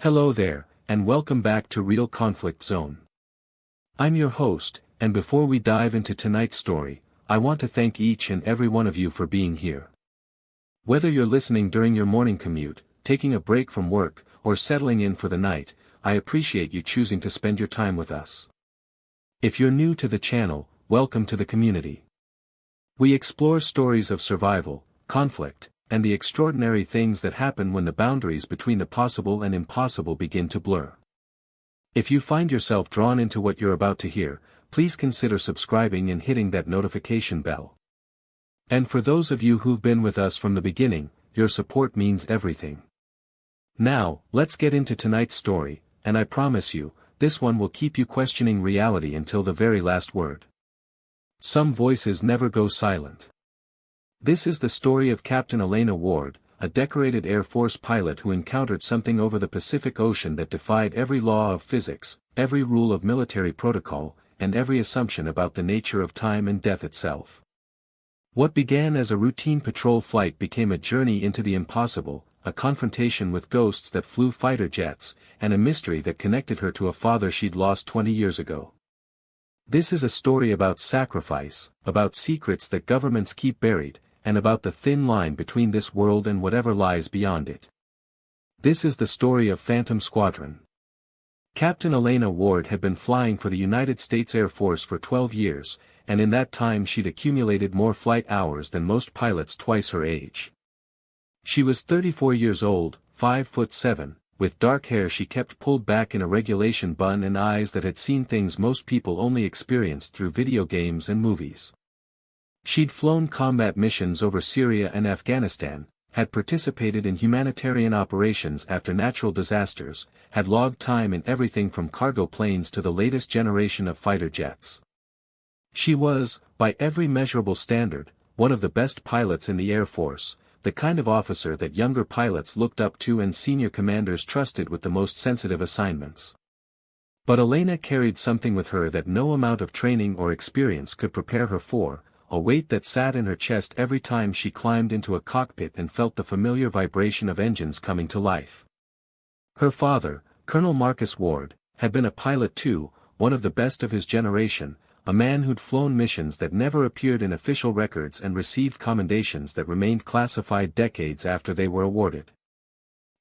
Hello there, and welcome back to Real Conflict Zone. I'm your host, and before we dive into tonight's story, I want to thank each and every one of you for being here. Whether you're listening during your morning commute, taking a break from work, or settling in for the night, I appreciate you choosing to spend your time with us. If you're new to the channel, welcome to the community. We explore stories of survival, conflict, and the extraordinary things that happen when the boundaries between the possible and impossible begin to blur. If you find yourself drawn into what you're about to hear, please consider subscribing and hitting that notification bell. And for those of you who've been with us from the beginning, your support means everything. Now, let's get into tonight's story, and I promise you, this one will keep you questioning reality until the very last word. Some voices never go silent. This is the story of Captain Elena Ward, a decorated Air Force pilot who encountered something over the Pacific Ocean that defied every law of physics, every rule of military protocol, and every assumption about the nature of time and death itself. What began as a routine patrol flight became a journey into the impossible, a confrontation with ghosts that flew fighter jets, and a mystery that connected her to a father she'd lost 20 years ago. This is a story about sacrifice, about secrets that governments keep buried, and about the thin line between this world and whatever lies beyond it. This is the story of Phantom Squadron. Captain Elena Ward had been flying for the United States Air Force for 12 years, and in that time she'd accumulated more flight hours than most pilots twice her age. She was 34 years old, 5'7", with dark hair she kept pulled back in a regulation bun and eyes that had seen things most people only experienced through video games and movies. She'd flown combat missions over Syria and Afghanistan, had participated in humanitarian operations after natural disasters, had logged time in everything from cargo planes to the latest generation of fighter jets. She was, by every measurable standard, one of the best pilots in the Air Force, the kind of officer that younger pilots looked up to and senior commanders trusted with the most sensitive assignments. But Elena carried something with her that no amount of training or experience could prepare her for, a weight that sat in her chest every time she climbed into a cockpit and felt the familiar vibration of engines coming to life. Her father, Colonel Marcus Ward, had been a pilot too, one of the best of his generation, a man who'd flown missions that never appeared in official records and received commendations that remained classified decades after they were awarded.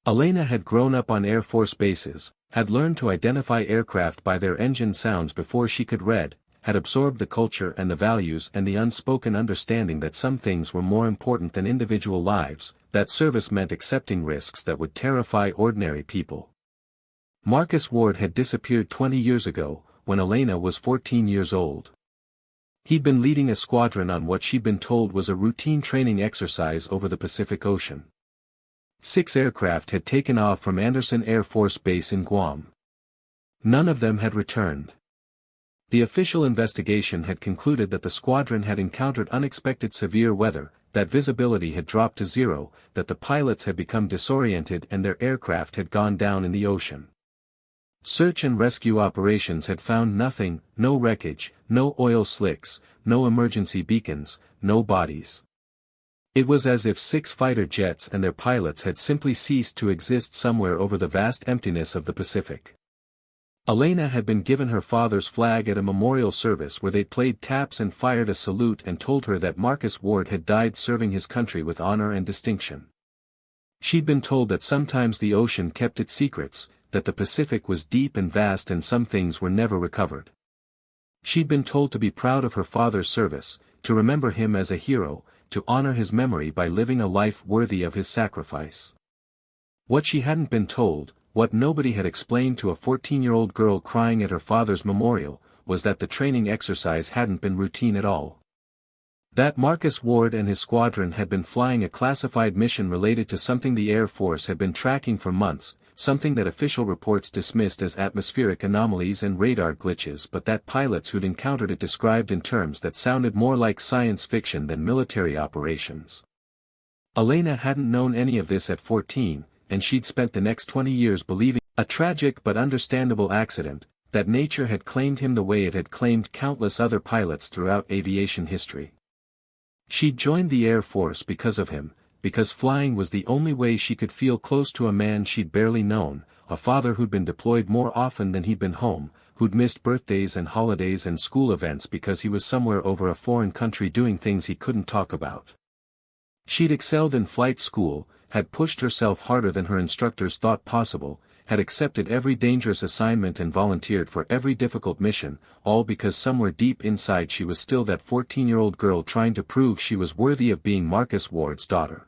Elena had grown up on Air Force bases, had learned to identify aircraft by their engine sounds before she could read, had absorbed the culture and the values and the unspoken understanding that some things were more important than individual lives, that service meant accepting risks that would terrify ordinary people. Marcus Ward had disappeared 20 years ago, when Elena was 14 years old. He'd been leading a squadron on what she'd been told was a routine training exercise over the Pacific Ocean. 6 aircraft had taken off from Andersen Air Force Base in Guam. None of them had returned. The official investigation had concluded that the squadron had encountered unexpected severe weather, that visibility had dropped to zero, that the pilots had become disoriented and their aircraft had gone down in the ocean. Search and rescue operations had found nothing, no wreckage, no oil slicks, no emergency beacons, no bodies. It was as if 6 fighter jets and their pilots had simply ceased to exist somewhere over the vast emptiness of the Pacific. Elena had been given her father's flag at a memorial service where they'd played taps and fired a salute and told her that Marcus Ward had died serving his country with honor and distinction. She'd been told that sometimes the ocean kept its secrets, that the Pacific was deep and vast and some things were never recovered. She'd been told to be proud of her father's service, to remember him as a hero, to honor his memory by living a life worthy of his sacrifice. What she hadn't been told, what nobody had explained to a 14-year-old girl crying at her father's memorial, was that the training exercise hadn't been routine at all. That Marcus Ward and his squadron had been flying a classified mission related to something the Air Force had been tracking for months, something that official reports dismissed as atmospheric anomalies and radar glitches, but that pilots who'd encountered it described in terms that sounded more like science fiction than military operations. Elena hadn't known any of this at 14, and she'd spent the next 20 years believing, a tragic but understandable accident, that nature had claimed him the way it had claimed countless other pilots throughout aviation history. She'd joined the Air Force because of him, because flying was the only way she could feel close to a man she'd barely known, a father who'd been deployed more often than he'd been home, who'd missed birthdays and holidays and school events because he was somewhere over a foreign country doing things he couldn't talk about. She'd excelled in flight school, had pushed herself harder than her instructors thought possible, had accepted every dangerous assignment and volunteered for every difficult mission, all because somewhere deep inside she was still that 14-year-old girl trying to prove she was worthy of being Marcus Ward's daughter.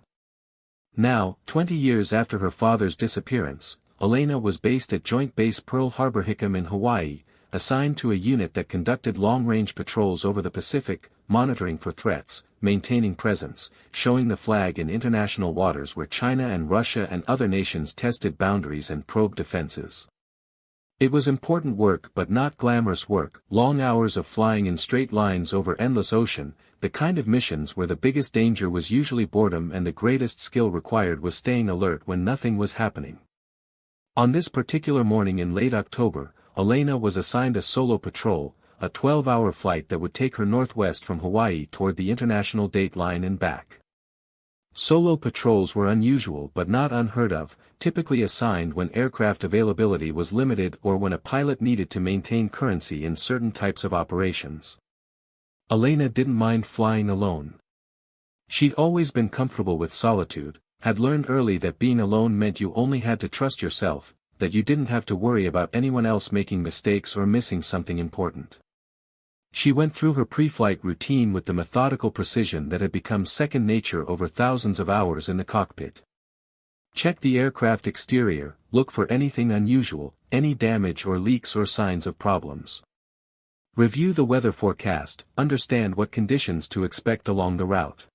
Now, 20 years after her father's disappearance, Elena was based at Joint Base Pearl Harbor Hickam in Hawaii, assigned to a unit that conducted long-range patrols over the Pacific, monitoring for threats, maintaining presence, showing the flag in international waters where China and Russia and other nations tested boundaries and probed defenses. It was important work but not glamorous work, long hours of flying in straight lines over endless ocean, the kind of missions where the biggest danger was usually boredom and the greatest skill required was staying alert when nothing was happening. On this particular morning in late October, Elena was assigned a solo patrol, a 12-hour flight that would take her northwest from Hawaii toward the international date line and back. Solo patrols were unusual but not unheard of, typically assigned when aircraft availability was limited or when a pilot needed to maintain currency in certain types of operations. Elena didn't mind flying alone. She'd always been comfortable with solitude, had learned early that being alone meant you only had to trust yourself, that you didn't have to worry about anyone else making mistakes or missing something important. She went through her pre-flight routine with the methodical precision that had become second nature over thousands of hours in the cockpit. Check the aircraft exterior, look for anything unusual, any damage or leaks or signs of problems. Review the weather forecast, understand what conditions to expect along the route.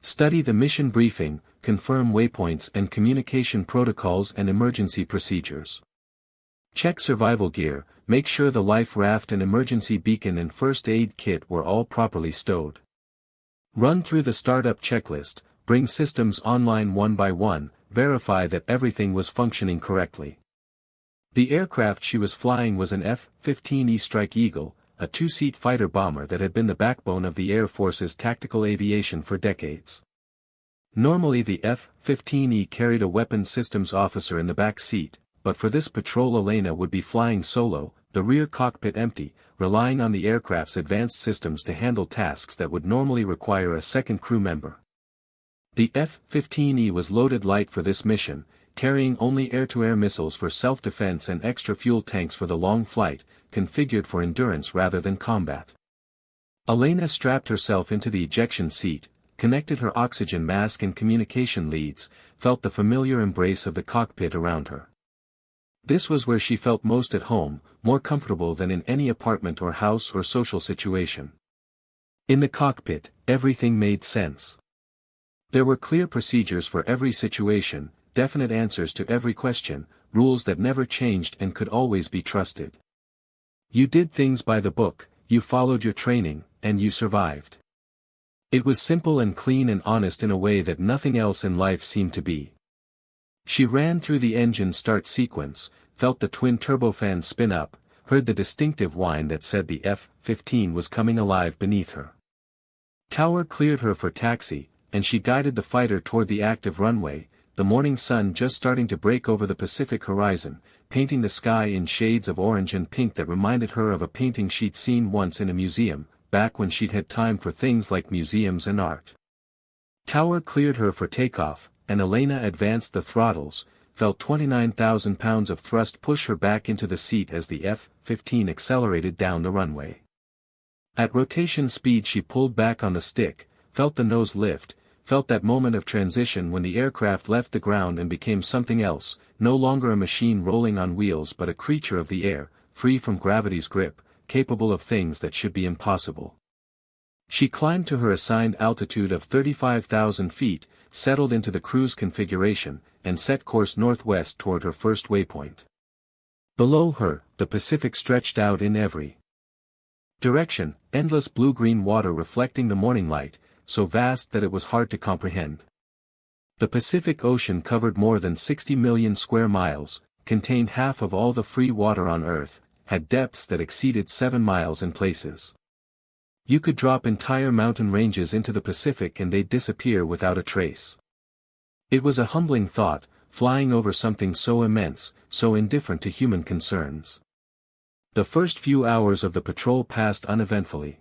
Study the mission briefing, confirm waypoints and communication protocols and emergency procedures. Check survival gear, make sure the life raft and emergency beacon and first aid kit were all properly stowed. Run through the startup checklist, bring systems online one by one, verify that everything was functioning correctly. The aircraft she was flying was an F-15E Strike Eagle, a two-seat fighter bomber that had been the backbone of the Air Force's tactical aviation for decades. Normally the F-15E carried a weapons systems officer in the back seat, but for this patrol Elena would be flying solo, the rear cockpit empty, relying on the aircraft's advanced systems to handle tasks that would normally require a second crew member. The F-15E was loaded light for this mission, carrying only air-to-air missiles for self-defense and extra fuel tanks for the long flight, configured for endurance rather than combat. Elena strapped herself into the ejection seat, connected her oxygen mask and communication leads, felt the familiar embrace of the cockpit around her. This was where she felt most at home, more comfortable than in any apartment or house or social situation. In the cockpit, everything made sense. There were clear procedures for every situation, definite answers to every question, rules that never changed and could always be trusted. You did things by the book, you followed your training, and you survived. It was simple and clean and honest in a way that nothing else in life seemed to be. She ran through the engine start sequence, felt the twin turbofan spin up, heard the distinctive whine that said the F-15 was coming alive beneath her. Tower cleared her for taxi, and she guided the fighter toward the active runway, the morning sun just starting to break over the Pacific horizon, painting the sky in shades of orange and pink that reminded her of a painting she'd seen once in a museum, back when she'd had time for things like museums and art. Tower cleared her for takeoff, and Elena advanced the throttles, felt 29,000 pounds of thrust push her back into the seat as the F-15 accelerated down the runway. At rotation speed she pulled back on the stick, felt the nose lift, felt that moment of transition when the aircraft left the ground and became something else, no longer a machine rolling on wheels but a creature of the air, free from gravity's grip, capable of things that should be impossible. She climbed to her assigned altitude of 35,000 feet, settled into the cruise configuration, and set course northwest toward her first waypoint. Below her, the Pacific stretched out in every direction, endless blue-green water reflecting the morning light, so vast that it was hard to comprehend. The Pacific Ocean covered more than 60 million square miles, contained half of all the free water on Earth, had depths that exceeded 7 miles in places. You could drop entire mountain ranges into the Pacific and they'd disappear without a trace. It was a humbling thought, flying over something so immense, so indifferent to human concerns. The first few hours of the patrol passed uneventfully.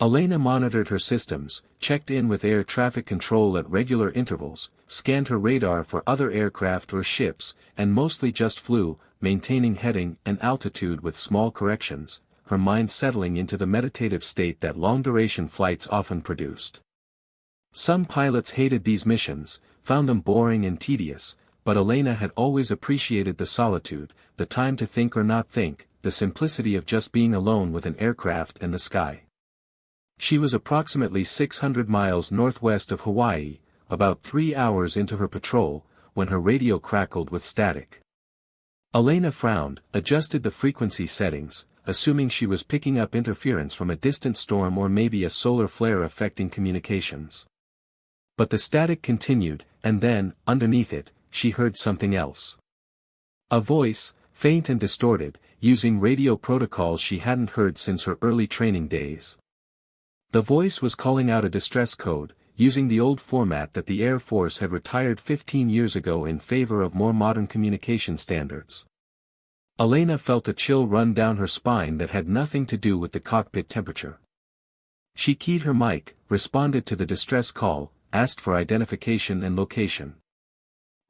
Elena monitored her systems, checked in with air traffic control at regular intervals, scanned her radar for other aircraft or ships, and mostly just flew, maintaining heading and altitude with small corrections, her mind settling into the meditative state that long-duration flights often produced. Some pilots hated these missions, found them boring and tedious, but Elena had always appreciated the solitude, the time to think or not think, the simplicity of just being alone with an aircraft and the sky. She was approximately 600 miles northwest of Hawaii, about 3 hours into her patrol, when her radio crackled with static. Elena frowned, adjusted the frequency settings, assuming she was picking up interference from a distant storm or maybe a solar flare affecting communications. But the static continued, and then, underneath it, she heard something else. A voice, faint and distorted, using radio protocols she hadn't heard since her early training days. The voice was calling out a distress code, using the old format that the Air Force had retired 15 years ago in favor of more modern communication standards. Elena felt a chill run down her spine that had nothing to do with the cockpit temperature. She keyed her mic, responded to the distress call, asked for identification and location.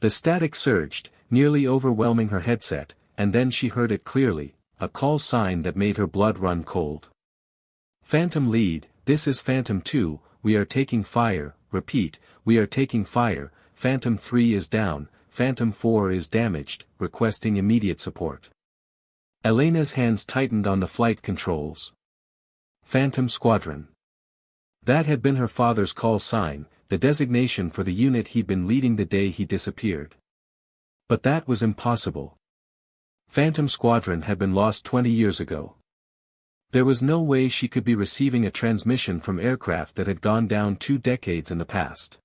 The static surged, nearly overwhelming her headset, and then she heard it clearly, a call sign that made her blood run cold. Phantom lead, this is Phantom 2, we are taking fire, repeat, we are taking fire, Phantom 3 is down, Phantom 4 is damaged, requesting immediate support. Elena's hands tightened on the flight controls. Phantom Squadron. That had been her father's call sign, the designation for the unit he'd been leading the day he disappeared. But that was impossible. Phantom Squadron had been lost 20 years ago. There was no way she could be receiving a transmission from aircraft that had gone down 2 decades in the past.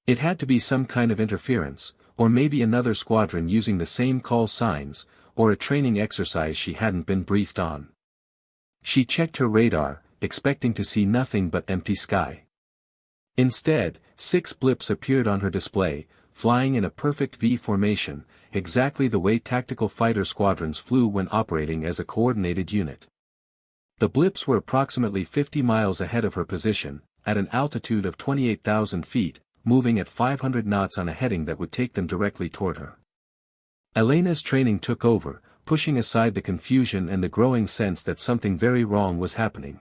It had to be some kind of interference, or maybe another squadron using the same call signs, or a training exercise she hadn't been briefed on. She checked her radar, expecting to see nothing but empty sky. Instead, 6 blips appeared on her display, flying in a perfect V formation, exactly the way tactical fighter squadrons flew when operating as a coordinated unit. The blips were approximately 50 miles ahead of her position, at an altitude of 28,000 feet, moving at 500 knots on a heading that would take them directly toward her. Elena's training took over, pushing aside the confusion and the growing sense that something very wrong was happening.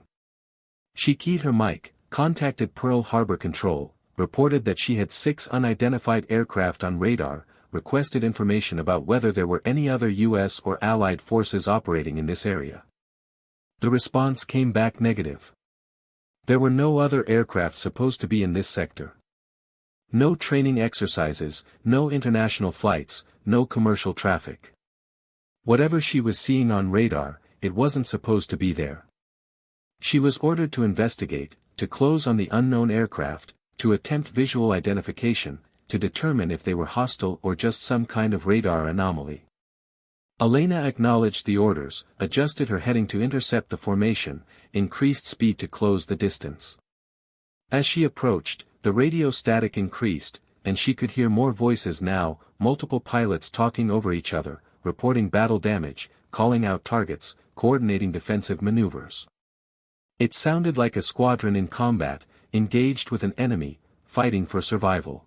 She keyed her mic, contacted Pearl Harbor Control, reported that she had 6 unidentified aircraft on radar, requested information about whether there were any other U.S. or Allied forces operating in this area. The response came back negative. There were no other aircraft supposed to be in this sector. No training exercises, no international flights, no commercial traffic. Whatever she was seeing on radar, it wasn't supposed to be there. She was ordered to investigate, to close on the unknown aircraft, to attempt visual identification, to determine if they were hostile or just some kind of radar anomaly. Elena acknowledged the orders, adjusted her heading to intercept the formation, increased speed to close the distance. As she approached, the radio static increased, and she could hear more voices now, multiple pilots talking over each other, reporting battle damage, calling out targets, coordinating defensive maneuvers. It sounded like a squadron in combat, engaged with an enemy, fighting for survival.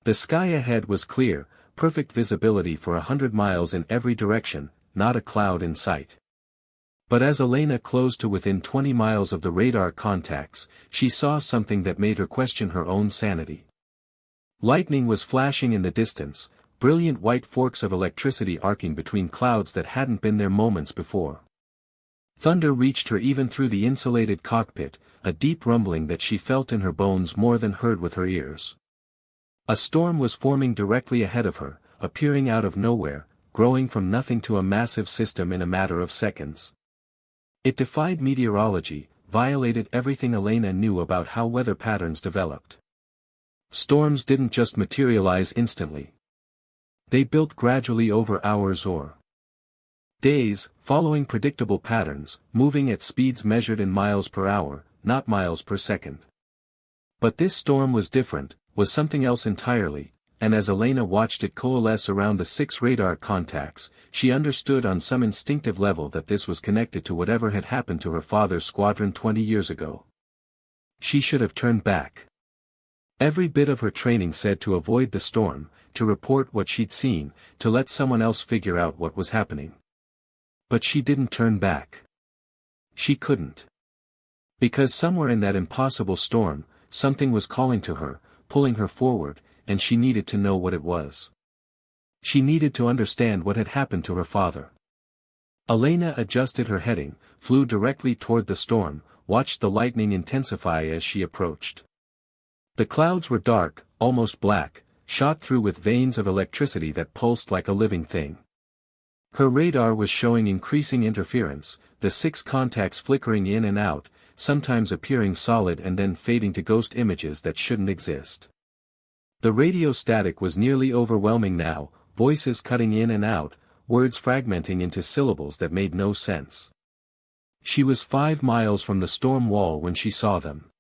The sky ahead was clear, perfect visibility for 100 miles in every direction, not a cloud in sight. But as Elena closed to within 20 miles of the radar contacts, she saw something that made her question her own sanity. Lightning was flashing in the distance, brilliant white forks of electricity arcing between clouds that hadn't been there moments before. Thunder reached her even through the insulated cockpit, a deep rumbling that she felt in her bones more than heard with her ears. A storm was forming directly ahead of her, appearing out of nowhere, growing from nothing to a massive system in a matter of seconds. It defied meteorology, violated everything Elena knew about how weather patterns developed. Storms didn't just materialize instantly. They built gradually over hours or days, following predictable patterns, moving at speeds measured in miles per hour, not miles per second. But this storm was different, was something else entirely, and as Elena watched it coalesce around the 6 radar contacts, she understood on some instinctive level that this was connected to whatever had happened to her father's squadron 20 years ago. She should have turned back. Every bit of her training said to avoid the storm, to report what she'd seen, to let someone else figure out what was happening. But she didn't turn back. She couldn't. Because somewhere in that impossible storm, something was calling to her, pulling her forward, and she needed to know what it was. She needed to understand what had happened to her father. Elena adjusted her heading, flew directly toward the storm, watched the lightning intensify as she approached. The clouds were dark, almost black, shot through with veins of electricity that pulsed like a living thing. Her radar was showing increasing interference, the 6 contacts flickering in and out, sometimes appearing solid and then fading to ghost images that shouldn't exist. The radio static was nearly overwhelming now, voices cutting in and out, words fragmenting into syllables that made no sense. She was 5 miles from the storm wall when she saw them.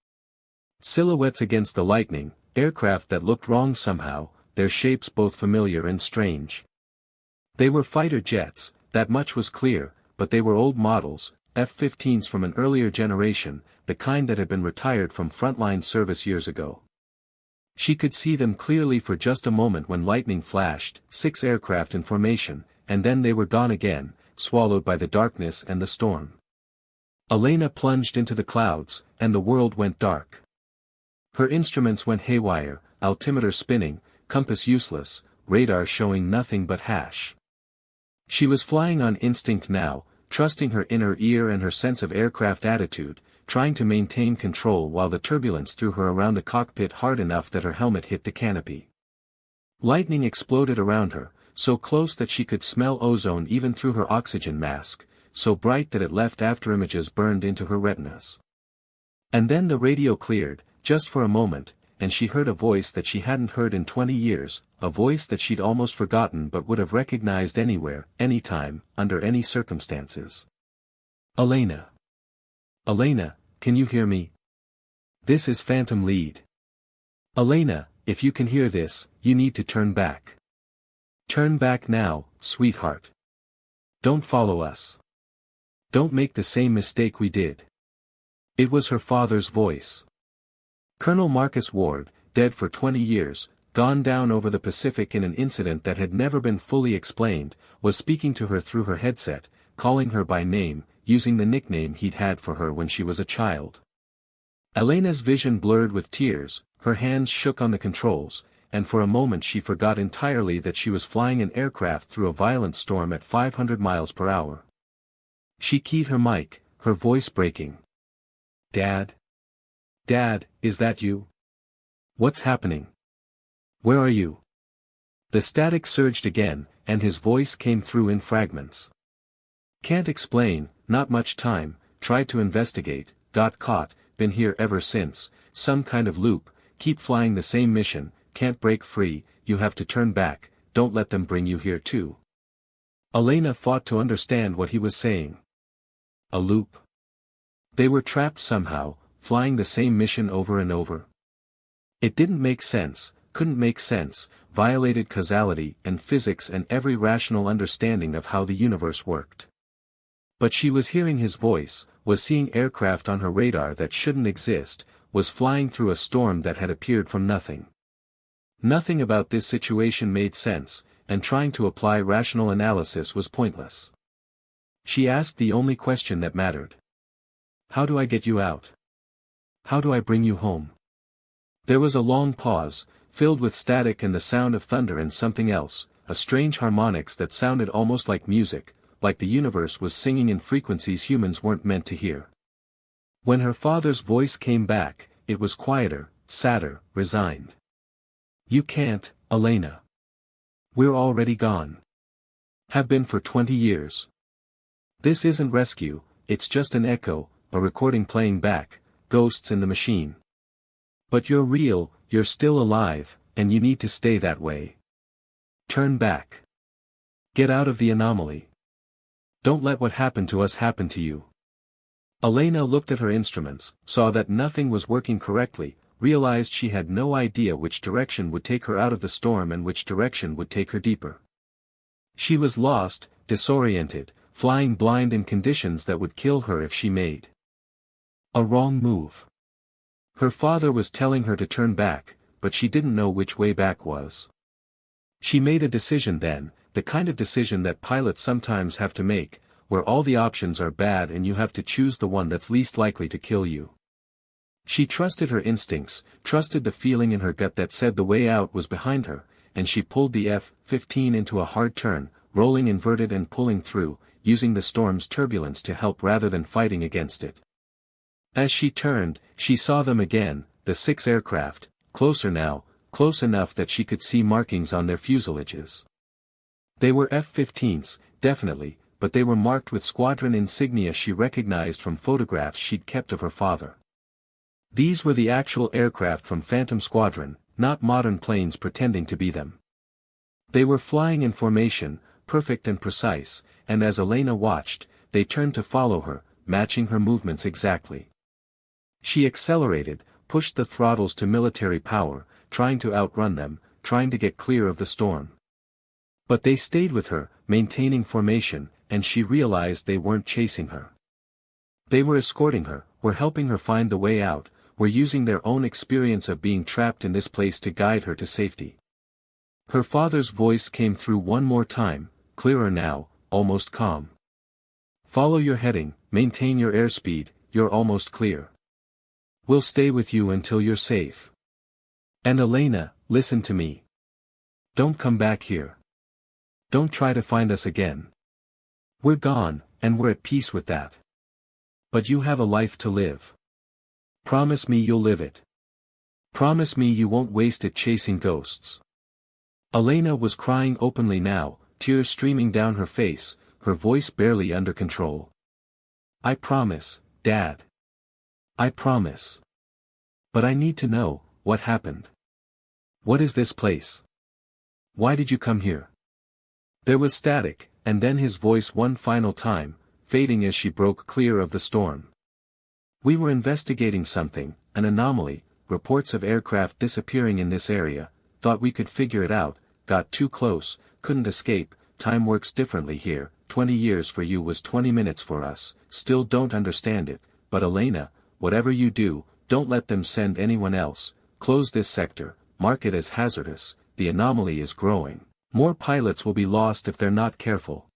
Silhouettes against the lightning, aircraft that looked wrong somehow, their shapes both familiar and strange. They were fighter jets, that much was clear, but they were old models, F-15s from an earlier generation, the kind that had been retired from frontline service years ago. She could see them clearly for just a moment when lightning flashed, 6 aircraft in formation, and then they were gone again, swallowed by the darkness and the storm. Elena plunged into the clouds, and the world went dark. Her instruments went haywire, altimeter spinning, compass useless, radar showing nothing but hash. She was flying on instinct now, trusting her inner ear and her sense of aircraft attitude, trying to maintain control while the turbulence threw her around the cockpit hard enough that her helmet hit the canopy. Lightning exploded around her, so close that she could smell ozone even through her oxygen mask, so bright that it left afterimages burned into her retinas. And then the radio cleared, just for a moment, and she heard a voice that she hadn't heard in 20 years, a voice that she'd almost forgotten but would have recognized anywhere, anytime, under any circumstances. Elena. Elena, can you hear me? This is Phantom Lead. Elena, if you can hear this, you need to turn back. Turn back now, sweetheart. Don't follow us. Don't make the same mistake we did. It was her father's voice. Colonel Marcus Ward, dead for 20 years, gone down over the Pacific in an incident that had never been fully explained, was speaking to her through her headset, calling her by name, using the nickname he'd had for her when she was a child. Elena's vision blurred with tears, her hands shook on the controls, and for a moment she forgot entirely that she was flying an aircraft through a violent storm at 500 miles per hour. She keyed her mic, her voice breaking. Dad? Dad, is that you? What's happening? Where are you? The static surged again, and his voice came through in fragments. Can't explain, not much time, tried to investigate, got caught, been here ever since, some kind of loop, keep flying the same mission, can't break free, you have to turn back, don't let them bring you here too. Elena fought to understand what he was saying. A loop. They were trapped somehow, flying the same mission over and over. It didn't make sense, couldn't make sense, violated causality and physics and every rational understanding of how the universe worked. But she was hearing his voice, was seeing aircraft on her radar that shouldn't exist, was flying through a storm that had appeared from nothing. Nothing about this situation made sense, and trying to apply rational analysis was pointless. She asked the only question that mattered. How do I get you out? How do I bring you home? There was a long pause, filled with static and the sound of thunder and something else, a strange harmonics that sounded almost like music, like the universe was singing in frequencies humans weren't meant to hear. When her father's voice came back, it was quieter, sadder, resigned. You can't, Elena. We're already gone. Have been for 20 years. This isn't rescue, it's just an echo, a recording playing back, ghosts in the machine. But you're real, you're still alive, and you need to stay that way. Turn back. Get out of the anomaly. Don't let what happened to us happen to you. Elena looked at her instruments, saw that nothing was working correctly, realized she had no idea which direction would take her out of the storm and which direction would take her deeper. She was lost, disoriented, flying blind in conditions that would kill her if she made a wrong move. Her father was telling her to turn back, but she didn't know which way back was. She made a decision then, the kind of decision that pilots sometimes have to make, where all the options are bad and you have to choose the one that's least likely to kill you. She trusted her instincts, trusted the feeling in her gut that said the way out was behind her, and she pulled the F-15 into a hard turn, rolling inverted and pulling through, using the storm's turbulence to help rather than fighting against it. As she turned, she saw them again, the 6 aircraft, closer now, close enough that she could see markings on their fuselages. They were F-15s, definitely, but they were marked with Squadron insignia she recognized from photographs she'd kept of her father. These were the actual aircraft from Phantom Squadron, not modern planes pretending to be them. They were flying in formation, perfect and precise, and as Elena watched, they turned to follow her, matching her movements exactly. She accelerated, pushed the throttles to military power, trying to outrun them, trying to get clear of the storm. But they stayed with her, maintaining formation, and she realized they weren't chasing her. They were escorting her, were helping her find the way out, were using their own experience of being trapped in this place to guide her to safety. Her father's voice came through one more time, clearer now, almost calm. "Follow your heading, maintain your airspeed, you're almost clear. We'll stay with you until you're safe. And Elena, listen to me. Don't come back here. Don't try to find us again. We're gone, and we're at peace with that. But you have a life to live. Promise me you'll live it. Promise me you won't waste it chasing ghosts." Elena was crying openly now, tears streaming down her face, her voice barely under control. "I promise, Dad. I promise. But I need to know, what happened? What is this place? Why did you come here?" There was static, and then his voice one final time, fading as she broke clear of the storm. "We were investigating something, an anomaly, reports of aircraft disappearing in this area, thought we could figure it out, got too close, couldn't escape, time works differently here, 20 years for you was 20 minutes for us, still don't understand it, but Elena, whatever you do, don't let them send anyone else, close this sector, mark it as hazardous, the anomaly is growing, more pilots will be lost if they're not careful."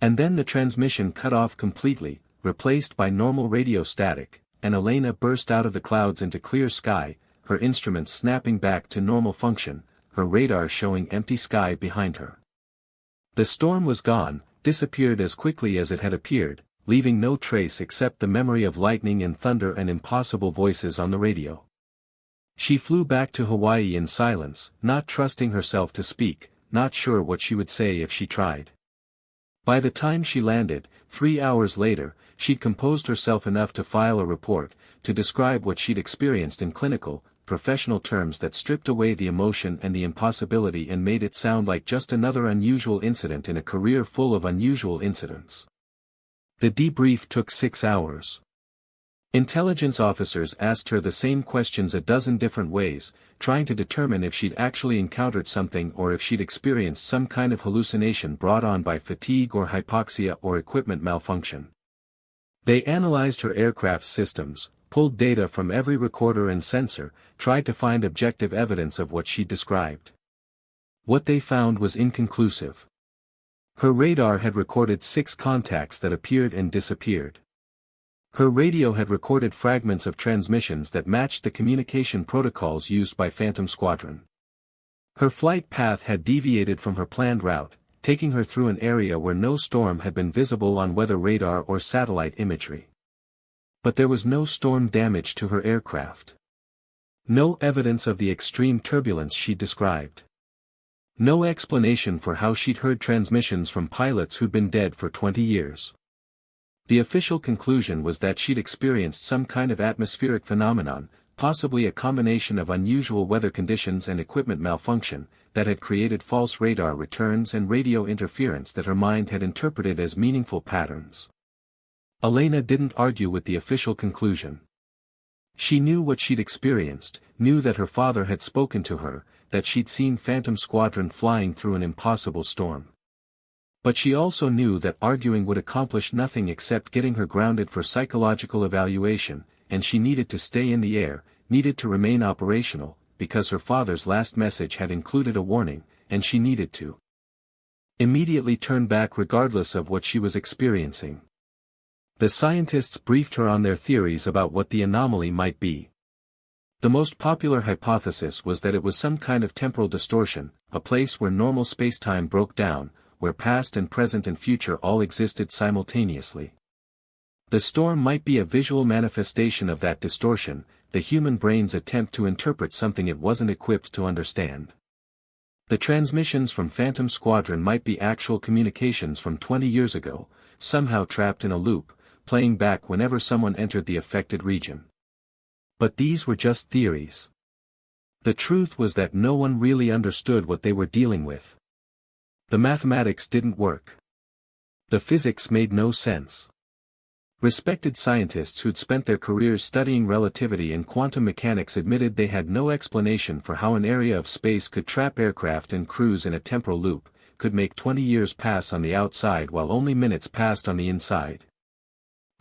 And then the transmission cut off completely, replaced by normal radio static, and Elena burst out of the clouds into clear sky, her instruments snapping back to normal function, her radar showing empty sky behind her. The storm was gone, disappeared as quickly as it had appeared, leaving no trace except the memory of lightning and thunder and impossible voices on the radio. She flew back to Hawaii in silence, not trusting herself to speak, not sure what she would say if she tried. By the time she landed, 3 hours later, she'd composed herself enough to file a report, to describe what she'd experienced in clinical, professional terms that stripped away the emotion and the impossibility and made it sound like just another unusual incident in a career full of unusual incidents. The debrief took 6 hours. Intelligence officers asked her the same questions a dozen different ways, trying to determine if she'd actually encountered something or if she'd experienced some kind of hallucination brought on by fatigue or hypoxia or equipment malfunction. They analyzed her aircraft systems, pulled data from every recorder and sensor, tried to find objective evidence of what she described. What they found was inconclusive. Her radar had recorded 6 contacts that appeared and disappeared. Her radio had recorded fragments of transmissions that matched the communication protocols used by Phantom Squadron. Her flight path had deviated from her planned route, taking her through an area where no storm had been visible on weather radar or satellite imagery. But there was no storm damage to her aircraft. No evidence of the extreme turbulence she described. No explanation for how she'd heard transmissions from pilots who'd been dead for 20 years. The official conclusion was that she'd experienced some kind of atmospheric phenomenon, possibly a combination of unusual weather conditions and equipment malfunction, that had created false radar returns and radio interference that her mind had interpreted as meaningful patterns. Elena didn't argue with the official conclusion. She knew what she'd experienced, knew that her father had spoken to her, that she'd seen Phantom Squadron flying through an impossible storm. But she also knew that arguing would accomplish nothing except getting her grounded for psychological evaluation, and she needed to stay in the air, needed to remain operational, because her father's last message had included a warning, and she needed to immediately turn back regardless of what she was experiencing. The scientists briefed her on their theories about what the anomaly might be. The most popular hypothesis was that it was some kind of temporal distortion, a place where normal spacetime broke down, where past and present and future all existed simultaneously. The storm might be a visual manifestation of that distortion, the human brain's attempt to interpret something it wasn't equipped to understand. The transmissions from Phantom Squadron might be actual communications from 20 years ago, somehow trapped in a loop, playing back whenever someone entered the affected region. But these were just theories. The truth was that no one really understood what they were dealing with. The mathematics didn't work. The physics made no sense. Respected scientists who'd spent their careers studying relativity and quantum mechanics admitted they had no explanation for how an area of space could trap aircraft and crews in a temporal loop, could make 20 years pass on the outside while only minutes passed on the inside.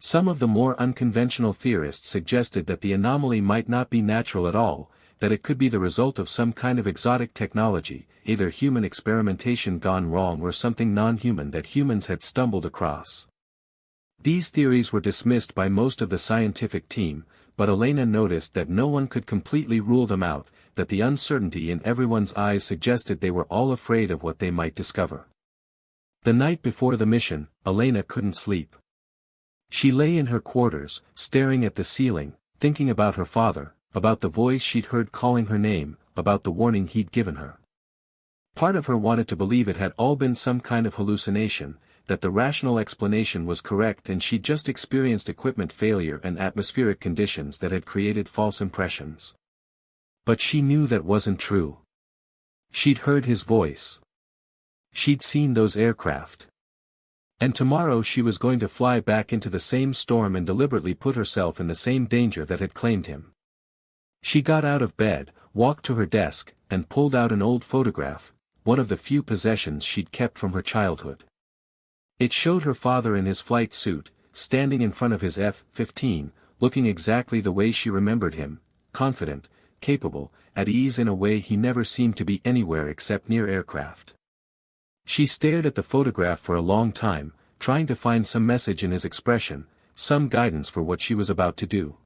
Some of the more unconventional theorists suggested that the anomaly might not be natural at all, that it could be the result of some kind of exotic technology, either human experimentation gone wrong or something non-human that humans had stumbled across. These theories were dismissed by most of the scientific team, but Elena noticed that no one could completely rule them out, that the uncertainty in everyone's eyes suggested they were all afraid of what they might discover. The night before the mission, Elena couldn't sleep. She lay in her quarters, staring at the ceiling, thinking about her father, about the voice she'd heard calling her name, about the warning he'd given her. Part of her wanted to believe it had all been some kind of hallucination, that the rational explanation was correct and she'd just experienced equipment failure and atmospheric conditions that had created false impressions. But she knew that wasn't true. She'd heard his voice. She'd seen those aircraft. And tomorrow she was going to fly back into the same storm and deliberately put herself in the same danger that had claimed him. She got out of bed, walked to her desk, and pulled out an old photograph, one of the few possessions she'd kept from her childhood. It showed her father in his flight suit, standing in front of his F-15, looking exactly the way she remembered him, confident, capable, at ease in a way he never seemed to be anywhere except near aircraft. She stared at the photograph for a long time, trying to find some message in his expression, some guidance for what she was about to do.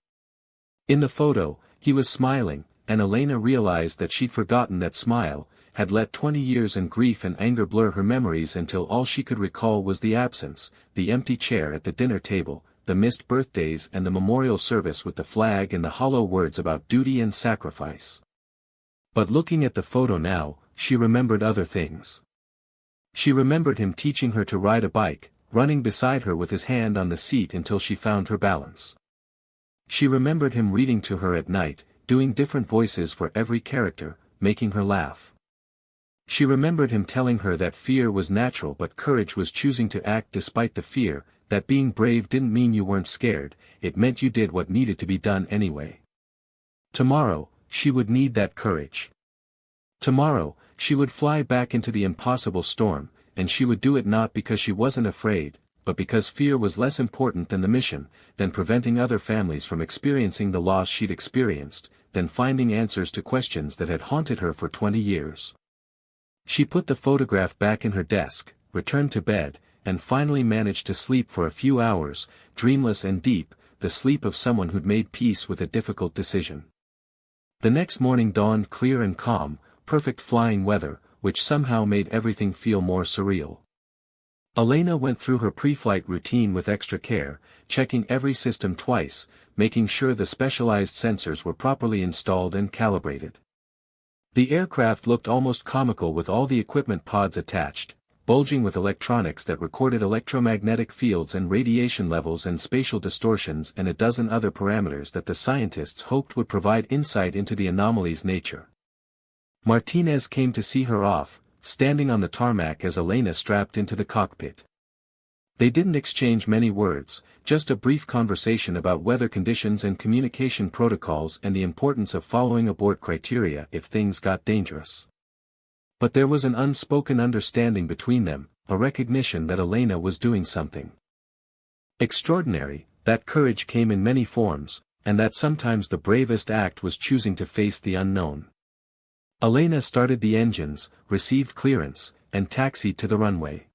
In the photo, he was smiling, and Elena realized that she'd forgotten that smile, had let 20 years and grief and anger blur her memories until all she could recall was the absence, the empty chair at the dinner table, the missed birthdays and the memorial service with the flag and the hollow words about duty and sacrifice. But looking at the photo now, she remembered other things. She remembered him teaching her to ride a bike, running beside her with his hand on the seat until she found her balance. She remembered him reading to her at night, doing different voices for every character, making her laugh. She remembered him telling her that fear was natural but courage was choosing to act despite the fear, that being brave didn't mean you weren't scared, it meant you did what needed to be done anyway. Tomorrow, she would need that courage. Tomorrow, she would fly back into the impossible storm, and she would do it not because she wasn't afraid, but because fear was less important than the mission, than preventing other families from experiencing the loss she'd experienced, than finding answers to questions that had haunted her for 20 years. She put the photograph back in her desk, returned to bed, and finally managed to sleep for a few hours, dreamless and deep, the sleep of someone who'd made peace with a difficult decision. The next morning dawned clear and calm, perfect flying weather, which somehow made everything feel more surreal. Elena went through her pre-flight routine with extra care, checking every system twice, making sure the specialized sensors were properly installed and calibrated. The aircraft looked almost comical with all the equipment pods attached, bulging with electronics that recorded electromagnetic fields and radiation levels and spatial distortions and a dozen other parameters that the scientists hoped would provide insight into the anomaly's nature. Martinez came to see her off, standing on the tarmac as Elena strapped into the cockpit. They didn't exchange many words, just a brief conversation about weather conditions and communication protocols and the importance of following abort criteria if things got dangerous. But there was an unspoken understanding between them, a recognition that Elena was doing something extraordinary, that courage came in many forms, and that sometimes the bravest act was choosing to face the unknown. Elena started the engines, received clearance, and taxied to the runway.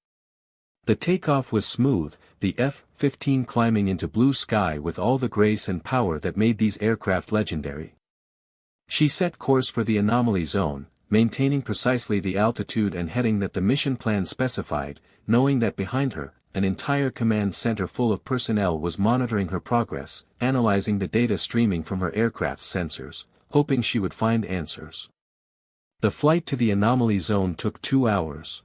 The takeoff was smooth, the F-15 climbing into blue sky with all the grace and power that made these aircraft legendary. She set course for the anomaly zone, maintaining precisely the altitude and heading that the mission plan specified, knowing that behind her, an entire command center full of personnel was monitoring her progress, analyzing the data streaming from her aircraft's sensors, hoping she would find answers. The flight to the anomaly zone took 2 hours.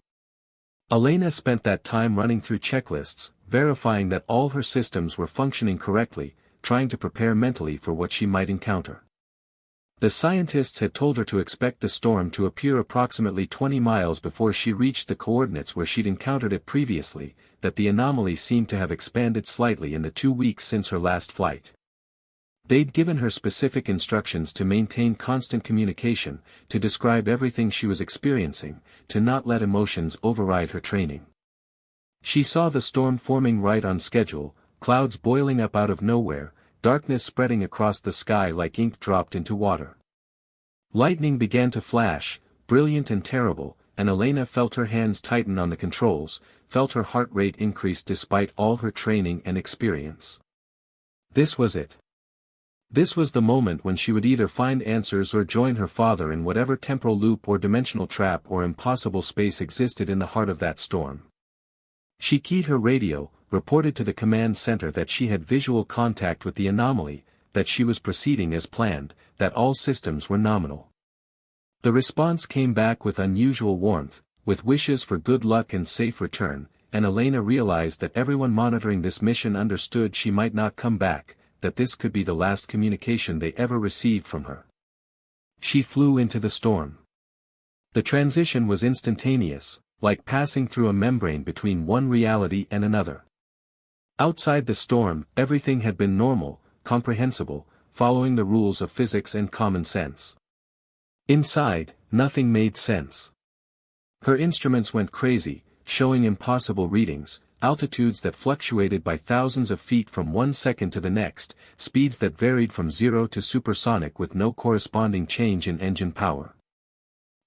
Elena spent that time running through checklists, verifying that all her systems were functioning correctly, trying to prepare mentally for what she might encounter. The scientists had told her to expect the storm to appear approximately 20 miles before she reached the coordinates where she'd encountered it previously, that the anomaly seemed to have expanded slightly in the 2 weeks since her last flight. They'd given her specific instructions to maintain constant communication, to describe everything she was experiencing, to not let emotions override her training. She saw the storm forming right on schedule, clouds boiling up out of nowhere, darkness spreading across the sky like ink dropped into water. Lightning began to flash, brilliant and terrible, and Elena felt her hands tighten on the controls, felt her heart rate increase despite all her training and experience. This was it. This was the moment when she would either find answers or join her father in whatever temporal loop or dimensional trap or impossible space existed in the heart of that storm. She keyed her radio, reported to the command center that she had visual contact with the anomaly, that she was proceeding as planned, that all systems were nominal. The response came back with unusual warmth, with wishes for good luck and safe return, and Elena realized that everyone monitoring this mission understood she might not come back, that this could be the last communication they ever received from her. She flew into the storm. The transition was instantaneous, like passing through a membrane between one reality and another. Outside the storm, everything had been normal, comprehensible, following the rules of physics and common sense. Inside, nothing made sense. Her instruments went crazy, showing impossible readings, altitudes that fluctuated by thousands of feet from 1 second to the next, speeds that varied from 0 to supersonic with no corresponding change in engine power.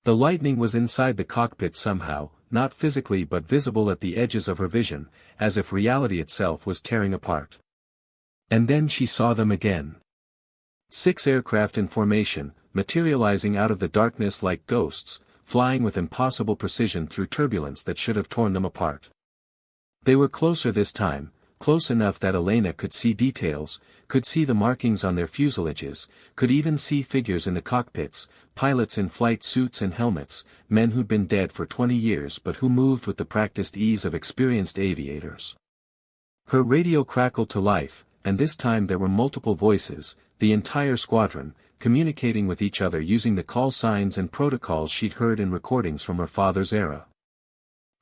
The lightning was inside the cockpit somehow, not physically but visible at the edges of her vision, as if reality itself was tearing apart. And then she saw them again. 6 aircraft in formation, materializing out of the darkness like ghosts, flying with impossible precision through turbulence that should have torn them apart. They were closer this time, close enough that Elena could see details, could see the markings on their fuselages, could even see figures in the cockpits, pilots in flight suits and helmets, men who'd been dead for 20 years but who moved with the practiced ease of experienced aviators. Her radio crackled to life, and this time there were multiple voices, the entire squadron, communicating with each other using the call signs and protocols she'd heard in recordings from her father's era.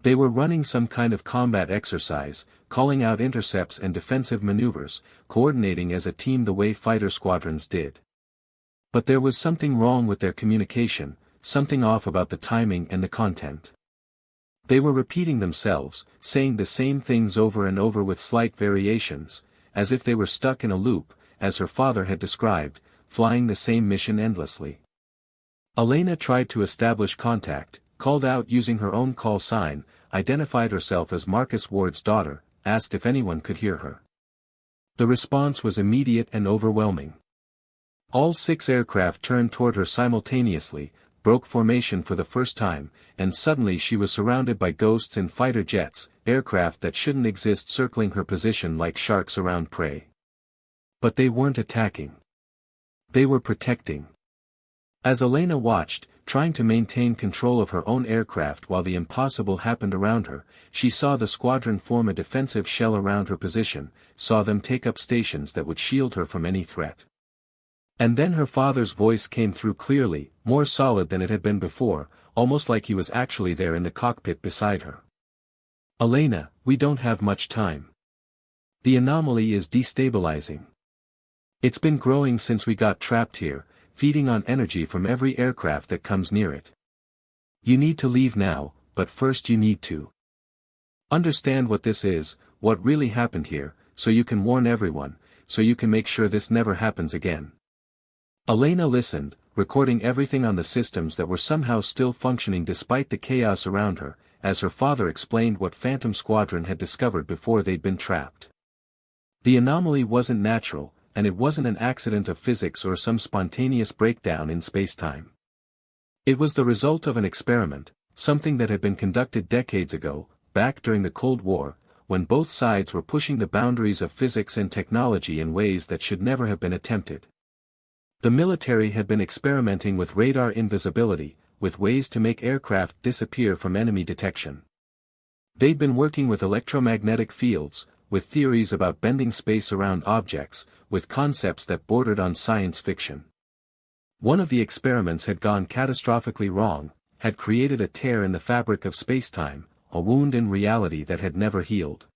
They were running some kind of combat exercise, calling out intercepts and defensive maneuvers, coordinating as a team the way fighter squadrons did. But there was something wrong with their communication, something off about the timing and the content. They were repeating themselves, saying the same things over and over with slight variations, as if they were stuck in a loop, as her father had described, flying the same mission endlessly. Elena tried to establish contact, called out using her own call sign, identified herself as Marcus Ward's daughter, asked if anyone could hear her. The response was immediate and overwhelming. All 6 aircraft turned toward her simultaneously, broke formation for the first time, and suddenly she was surrounded by ghosts in fighter jets, aircraft that shouldn't exist circling her position like sharks around prey. But they weren't attacking. They were protecting. As Elena watched, trying to maintain control of her own aircraft while the impossible happened around her, she saw the squadron form a defensive shell around her position, saw them take up stations that would shield her from any threat. And then her father's voice came through clearly, more solid than it had been before, almost like he was actually there in the cockpit beside her. Elena, we don't have much time. The anomaly is destabilizing. It's been growing since we got trapped here, feeding on energy from every aircraft that comes near it. You need to leave now, but first you need to understand what this is, what really happened here, so you can warn everyone, so you can make sure this never happens again. Elena listened, recording everything on the systems that were somehow still functioning despite the chaos around her, as her father explained what Phantom Squadron had discovered before they'd been trapped. The anomaly wasn't natural, and it wasn't an accident of physics or some spontaneous breakdown in space-time. It was the result of an experiment, something that had been conducted decades ago, back during the Cold War, when both sides were pushing the boundaries of physics and technology in ways that should never have been attempted. The military had been experimenting with radar invisibility, with ways to make aircraft disappear from enemy detection. They'd been working with electromagnetic fields, with theories about bending space around objects, with concepts that bordered on science fiction. One of the experiments had gone catastrophically wrong, had created a tear in the fabric of spacetime, a wound in reality that had never healed.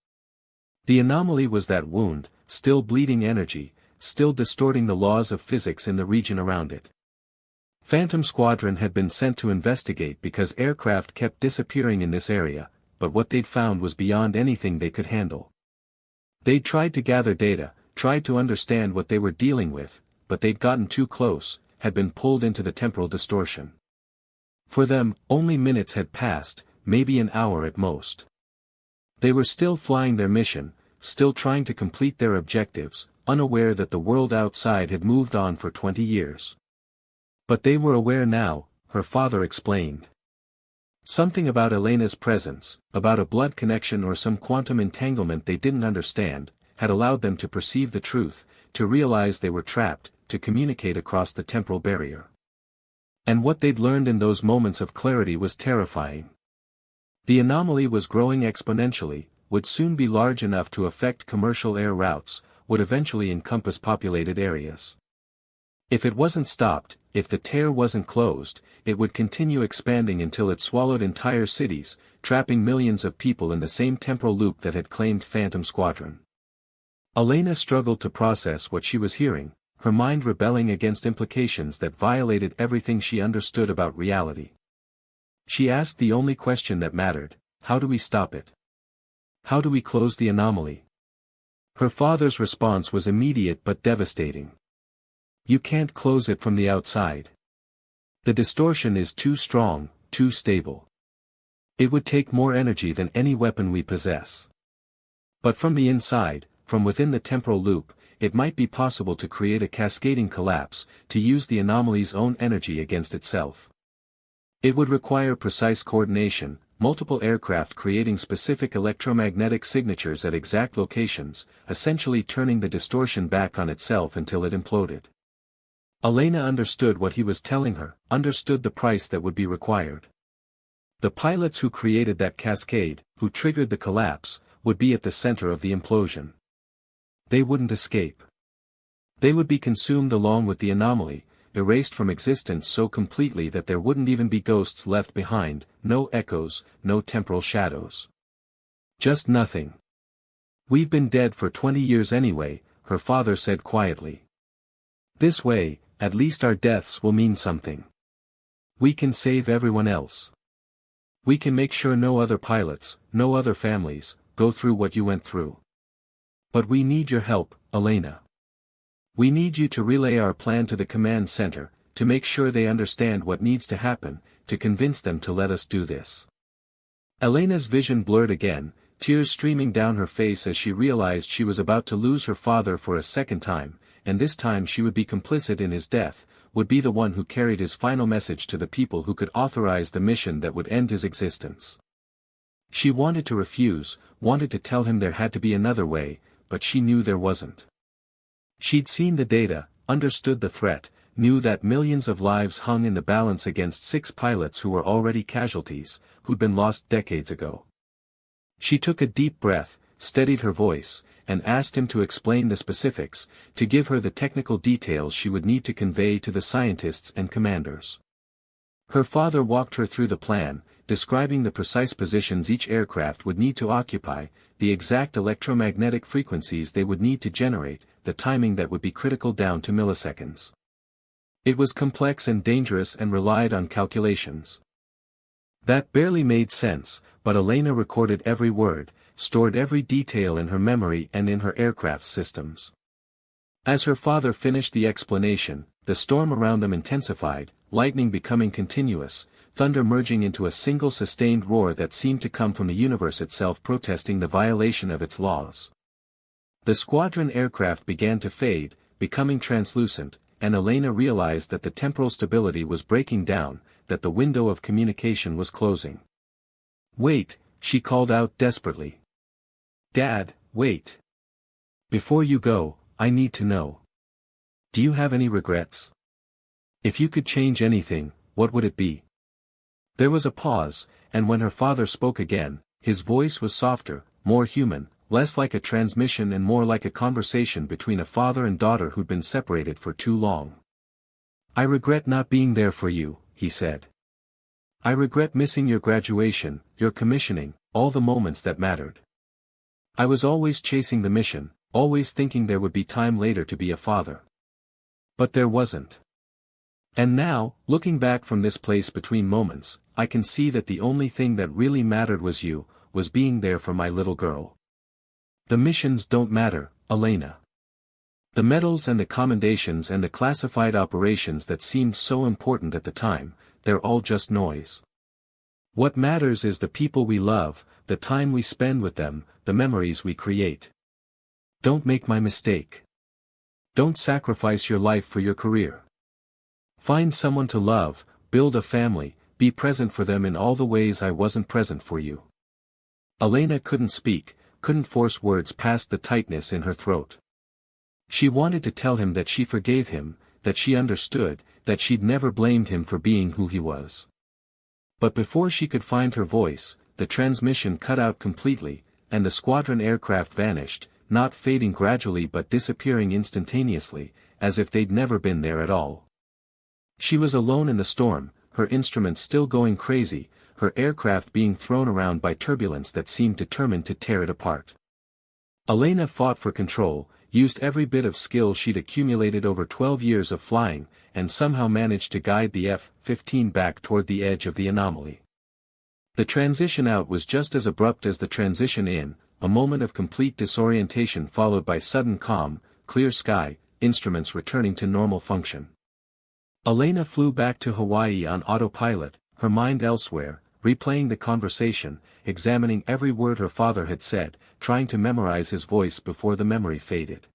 The anomaly was that wound, still bleeding energy, still distorting the laws of physics in the region around it. Phantom Squadron had been sent to investigate because aircraft kept disappearing in this area, but what they'd found was beyond anything they could handle. They'd tried to gather data, tried to understand what they were dealing with, but they'd gotten too close, had been pulled into the temporal distortion. For them, only minutes had passed, maybe an hour at most. They were still flying their mission, still trying to complete their objectives, unaware that the world outside had moved on for 20 years. But they were aware now, her father explained. Something about Elena's presence, about a blood connection or some quantum entanglement they didn't understand, had allowed them to perceive the truth, to realize they were trapped, to communicate across the temporal barrier. And what they'd learned in those moments of clarity was terrifying. The anomaly was growing exponentially, would soon be large enough to affect commercial air routes, would eventually encompass populated areas. If it wasn't stopped, if the tear wasn't closed, it would continue expanding until it swallowed entire cities, trapping millions of people in the same temporal loop that had claimed Phantom Squadron. Elena struggled to process what she was hearing, her mind rebelling against implications that violated everything she understood about reality. She asked the only question that mattered: how do we stop it? How do we close the anomaly? Her father's response was immediate but devastating. You can't close it from the outside. The distortion is too strong, too stable. It would take more energy than any weapon we possess. But from the inside, from within the temporal loop, it might be possible to create a cascading collapse, to use the anomaly's own energy against itself. It would require precise coordination, multiple aircraft creating specific electromagnetic signatures at exact locations, essentially turning the distortion back on itself until it imploded. Elena understood what he was telling her, understood the price that would be required. The pilots who created that cascade, who triggered the collapse, would be at the center of the implosion. They wouldn't escape. They would be consumed along with the anomaly, erased from existence so completely that there wouldn't even be ghosts left behind, no echoes, no temporal shadows. Just nothing. We've been dead for 20 years anyway, her father said quietly. This way, at least our deaths will mean something. We can save everyone else. We can make sure no other pilots, no other families, go through what you went through. But we need your help, Elena. We need you to relay our plan to the command center, to make sure they understand what needs to happen, to convince them to let us do this. Elena's vision blurred again, tears streaming down her face as she realized she was about to lose her father for a second time, and this time she would be complicit in his death, would be the one who carried his final message to the people who could authorize the mission that would end his existence. She wanted to refuse, wanted to tell him there had to be another way, but she knew there wasn't. She'd seen the data, understood the threat, knew that millions of lives hung in the balance against 6 pilots who were already casualties, who'd been lost decades ago. She took a deep breath, steadied her voice, and asked him to explain the specifics, to give her the technical details she would need to convey to the scientists and commanders. Her father walked her through the plan, describing the precise positions each aircraft would need to occupy, the exact electromagnetic frequencies they would need to generate, the timing that would be critical down to milliseconds. It was complex and dangerous and relied on calculations that barely made sense, but Elena recorded every word, stored every detail in her memory and in her aircraft systems. As her father finished the explanation, the storm around them intensified, lightning becoming continuous, thunder merging into a single sustained roar that seemed to come from the universe itself protesting the violation of its laws. The squadron aircraft began to fade, becoming translucent, and Elena realized that the temporal stability was breaking down, that the window of communication was closing. "Wait," she called out desperately. "Dad, wait. Before you go, I need to know. Do you have any regrets? If you could change anything, what would it be?" There was a pause, and when her father spoke again, his voice was softer, more human, less like a transmission and more like a conversation between a father and daughter who'd been separated for too long. "I regret not being there for you," he said. "I regret missing your graduation, your commissioning, all the moments that mattered. I was always chasing the mission, always thinking there would be time later to be a father. But there wasn't. And now, looking back from this place between moments, I can see that the only thing that really mattered was you, was being there for my little girl. The missions don't matter, Elena. The medals and the commendations and the classified operations that seemed so important at the time, they're all just noise. What matters is the people we love, the time we spend with them, the memories we create. Don't make my mistake. Don't sacrifice your life for your career. Find someone to love, build a family, be present for them in all the ways I wasn't present for you." Elena couldn't speak, couldn't force words past the tightness in her throat. She wanted to tell him that she forgave him, that she understood, that she'd never blamed him for being who he was. But before she could find her voice, the transmission cut out completely, and the squadron aircraft vanished, not fading gradually but disappearing instantaneously, as if they'd never been there at all. She was alone in the storm, her instruments still going crazy, her aircraft being thrown around by turbulence that seemed determined to tear it apart. Elena fought for control, used every bit of skill she'd accumulated over 12 years of flying, and somehow managed to guide the F-15 back toward the edge of the anomaly. The transition out was just as abrupt as the transition in, a moment of complete disorientation followed by sudden calm, clear sky, instruments returning to normal function. Elena flew back to Hawaii on autopilot, her mind elsewhere, replaying the conversation, examining every word her father had said, trying to memorize his voice before the memory faded.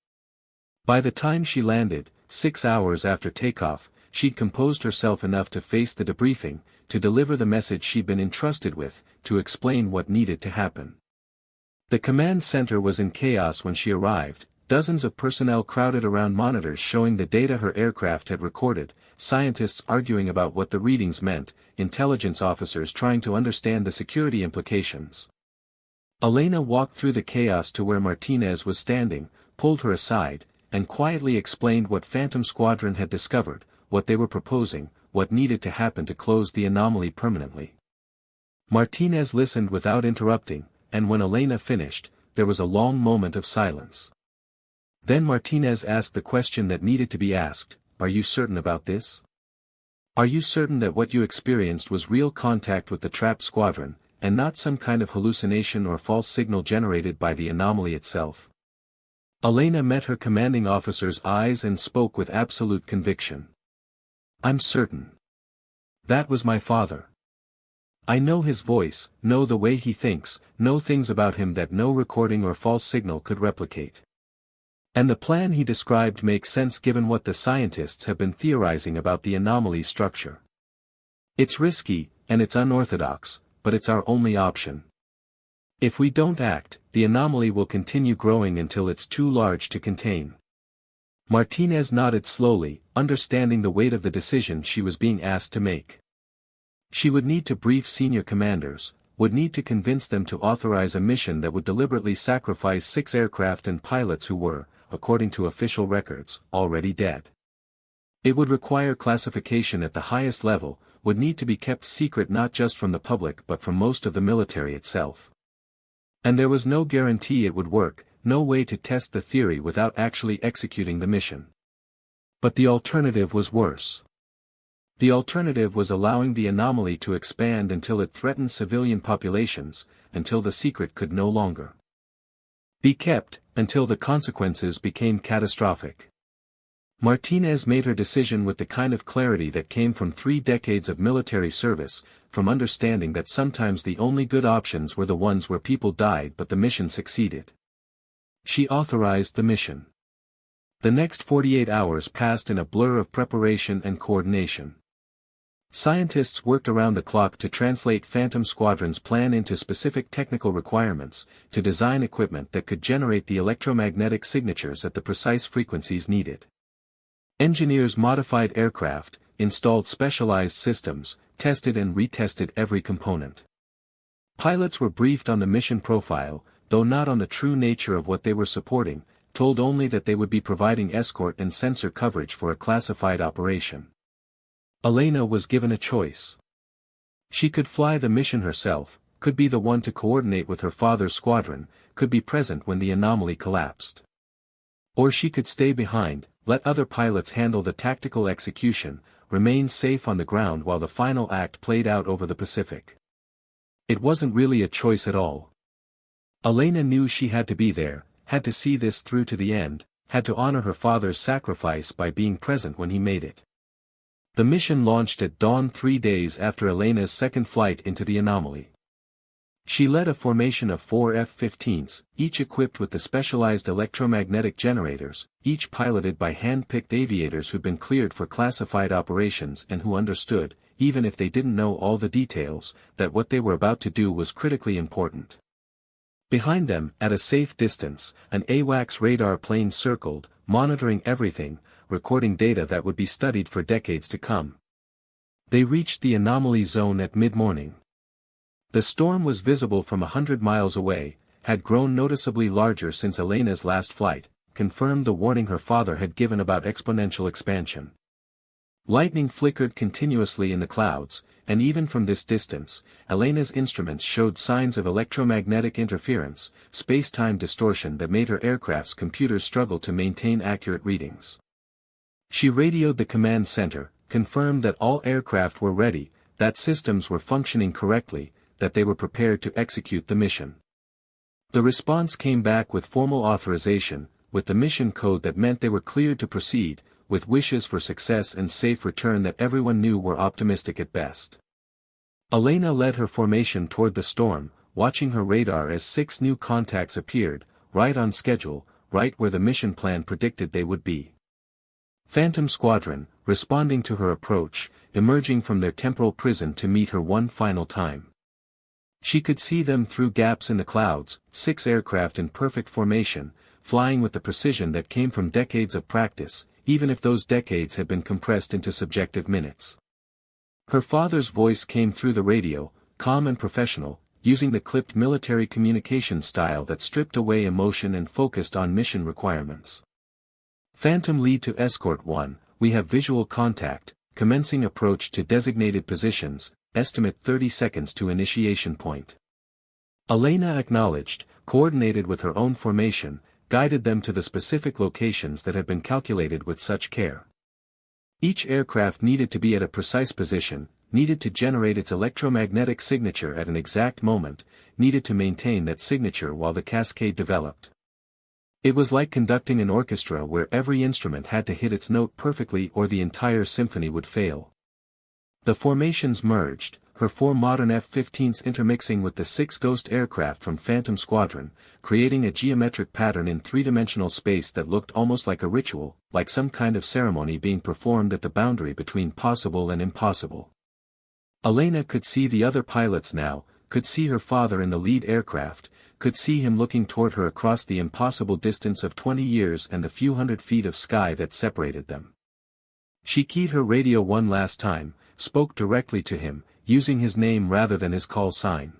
By the time she landed, 6 hours after takeoff, she'd composed herself enough to face the debriefing, to deliver the message she'd been entrusted with, to explain what needed to happen. The command center was in chaos when she arrived, dozens of personnel crowded around monitors showing the data her aircraft had recorded, scientists arguing about what the readings meant, intelligence officers trying to understand the security implications. Elena walked through the chaos to where Martinez was standing, pulled her aside, and quietly explained what Phantom Squadron had discovered, what they were proposing, what needed to happen to close the anomaly permanently. Martinez listened without interrupting, and when Elena finished, there was a long moment of silence. Then Martinez asked the question that needed to be asked, "Are you certain about this? Are you certain that what you experienced was real contact with the trapped squadron, and not some kind of hallucination or false signal generated by the anomaly itself?" Elena met her commanding officer's eyes and spoke with absolute conviction. "I'm certain. That was my father. I know his voice, know the way he thinks, know things about him that no recording or false signal could replicate. And the plan he described makes sense given what the scientists have been theorizing about the anomaly's structure. It's risky, and it's unorthodox, but it's our only option. If we don't act, the anomaly will continue growing until it's too large to contain." Martinez nodded slowly, understanding the weight of the decision she was being asked to make. She would need to brief senior commanders, would need to convince them to authorize a mission that would deliberately sacrifice 6 aircraft and pilots who were, according to official records, already dead. It would require classification at the highest level, would need to be kept secret not just from the public but from most of the military itself. And there was no guarantee it would work, no way to test the theory without actually executing the mission. But the alternative was worse. The alternative was allowing the anomaly to expand until it threatened civilian populations, until the secret could no longer be kept, until the consequences became catastrophic. Martinez made her decision with the kind of clarity that came from 3 decades of military service, from understanding that sometimes the only good options were the ones where people died but the mission succeeded. She authorized the mission. The next 48 hours passed in a blur of preparation and coordination. Scientists worked around the clock to translate Phantom Squadron's plan into specific technical requirements, to design equipment that could generate the electromagnetic signatures at the precise frequencies needed. Engineers modified aircraft, installed specialized systems, tested and retested every component. Pilots were briefed on the mission profile, though not on the true nature of what they were supporting, told only that they would be providing escort and sensor coverage for a classified operation. Elena was given a choice. She could fly the mission herself, could be the one to coordinate with her father's squadron, could be present when the anomaly collapsed. Or she could stay behind, let other pilots handle the tactical execution, remain safe on the ground while the final act played out over the Pacific. It wasn't really a choice at all. Elena knew she had to be there, had to see this through to the end, had to honor her father's sacrifice by being present when he made it. The mission launched at dawn 3 days after Elena's second flight into the anomaly. She led a formation of 4 F-15s, each equipped with the specialized electromagnetic generators, each piloted by hand-picked aviators who'd been cleared for classified operations and who understood, even if they didn't know all the details, that what they were about to do was critically important. Behind them, at a safe distance, an AWACS radar plane circled, monitoring everything, recording data that would be studied for decades to come. They reached the anomaly zone at mid-morning. The storm was visible from 100 miles away, had grown noticeably larger since Elena's last flight, confirmed the warning her father had given about exponential expansion. Lightning flickered continuously in the clouds, and even from this distance, Elena's instruments showed signs of electromagnetic interference, space-time distortion that made her aircraft's computers struggle to maintain accurate readings. She radioed the command center, confirmed that all aircraft were ready, that systems were functioning correctly, that they were prepared to execute the mission. The response came back with formal authorization, with the mission code that meant they were cleared to proceed, with wishes for success and safe return that everyone knew were optimistic at best. Elena led her formation toward the storm, watching her radar as 6 new contacts appeared, right on schedule, right where the mission plan predicted they would be. Phantom Squadron, responding to her approach, emerging from their temporal prison to meet her one final time. She could see them through gaps in the clouds, 6 aircraft in perfect formation, flying with the precision that came from decades of practice, even if those decades had been compressed into subjective minutes. Her father's voice came through the radio, calm and professional, using the clipped military communication style that stripped away emotion and focused on mission requirements. Phantom Lead to Escort 1, we have visual contact, commencing approach to designated positions, estimate 30 seconds to initiation point. Elena acknowledged, coordinated with her own formation, guided them to the specific locations that had been calculated with such care. Each aircraft needed to be at a precise position, needed to generate its electromagnetic signature at an exact moment, needed to maintain that signature while the cascade developed. It was like conducting an orchestra where every instrument had to hit its note perfectly or the entire symphony would fail. The formations merged, her 4 modern F-15s intermixing with the 6 Ghost aircraft from Phantom Squadron, creating a geometric pattern in 3-dimensional space that looked almost like a ritual, like some kind of ceremony being performed at the boundary between possible and impossible. Elena could see the other pilots now, could see her father in the lead aircraft, could see him looking toward her across the impossible distance of 20 years and the few hundred feet of sky that separated them. She keyed her radio one last time, spoke directly to him, using his name rather than his call sign.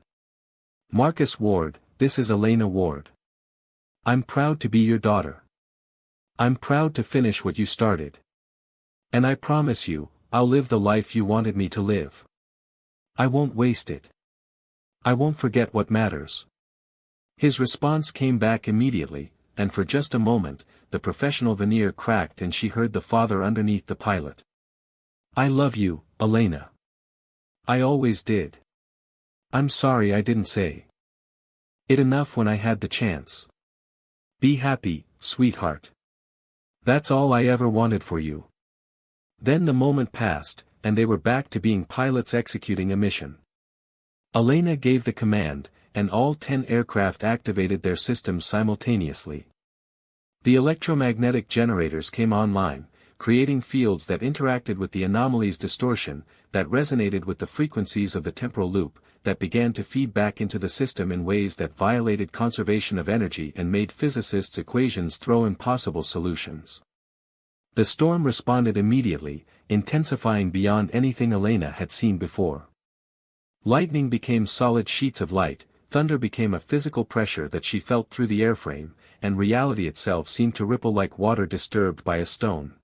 Marcus Ward, this is Elena Ward. I'm proud to be your daughter. I'm proud to finish what you started. And I promise you, I'll live the life you wanted me to live. I won't waste it. I won't forget what matters. His response came back immediately, and for just a moment, the professional veneer cracked and she heard the father underneath the pilot. I love you, Elena. I always did. I'm sorry I didn't say it enough when I had the chance. Be happy, sweetheart. That's all I ever wanted for you. Then the moment passed, and they were back to being pilots executing a mission. Elena gave the command, and all 10 aircraft activated their systems simultaneously. The electromagnetic generators came online, creating fields that interacted with the anomaly's distortion, that resonated with the frequencies of the temporal loop, that began to feed back into the system in ways that violated conservation of energy and made physicists' equations throw impossible solutions. The storm responded immediately, intensifying beyond anything Elena had seen before. Lightning became solid sheets of light, thunder became a physical pressure that she felt through the airframe, and reality itself seemed to ripple like water disturbed by a stone.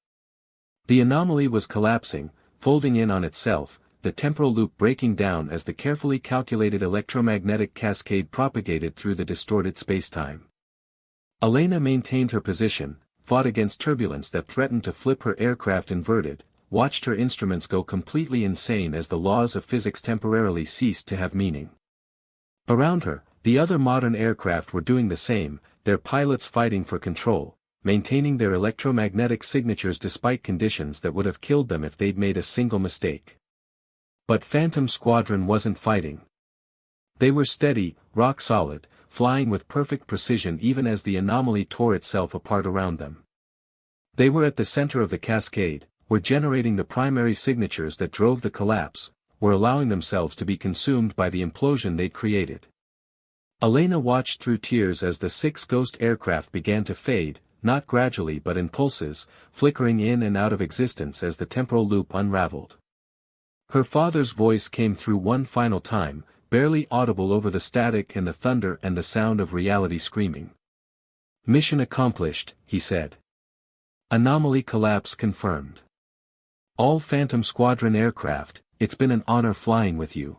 The anomaly was collapsing, folding in on itself, the temporal loop breaking down as the carefully calculated electromagnetic cascade propagated through the distorted spacetime. Elena maintained her position, fought against turbulence that threatened to flip her aircraft inverted, watched her instruments go completely insane as the laws of physics temporarily ceased to have meaning. Around her, the other modern aircraft were doing the same, their pilots fighting for control, maintaining their electromagnetic signatures despite conditions that would have killed them if they'd made a single mistake. But Phantom Squadron wasn't fighting. They were steady, rock solid, flying with perfect precision even as the anomaly tore itself apart around them. They were at the center of the cascade, were generating the primary signatures that drove the collapse, were allowing themselves to be consumed by the implosion they'd created. Elena watched through tears as the 6 ghost aircraft began to fade, not gradually but in pulses, flickering in and out of existence as the temporal loop unraveled. Her father's voice came through one final time, barely audible over the static and the thunder and the sound of reality screaming. Mission accomplished, he said. Anomaly collapse confirmed. All Phantom Squadron aircraft, it's been an honor flying with you.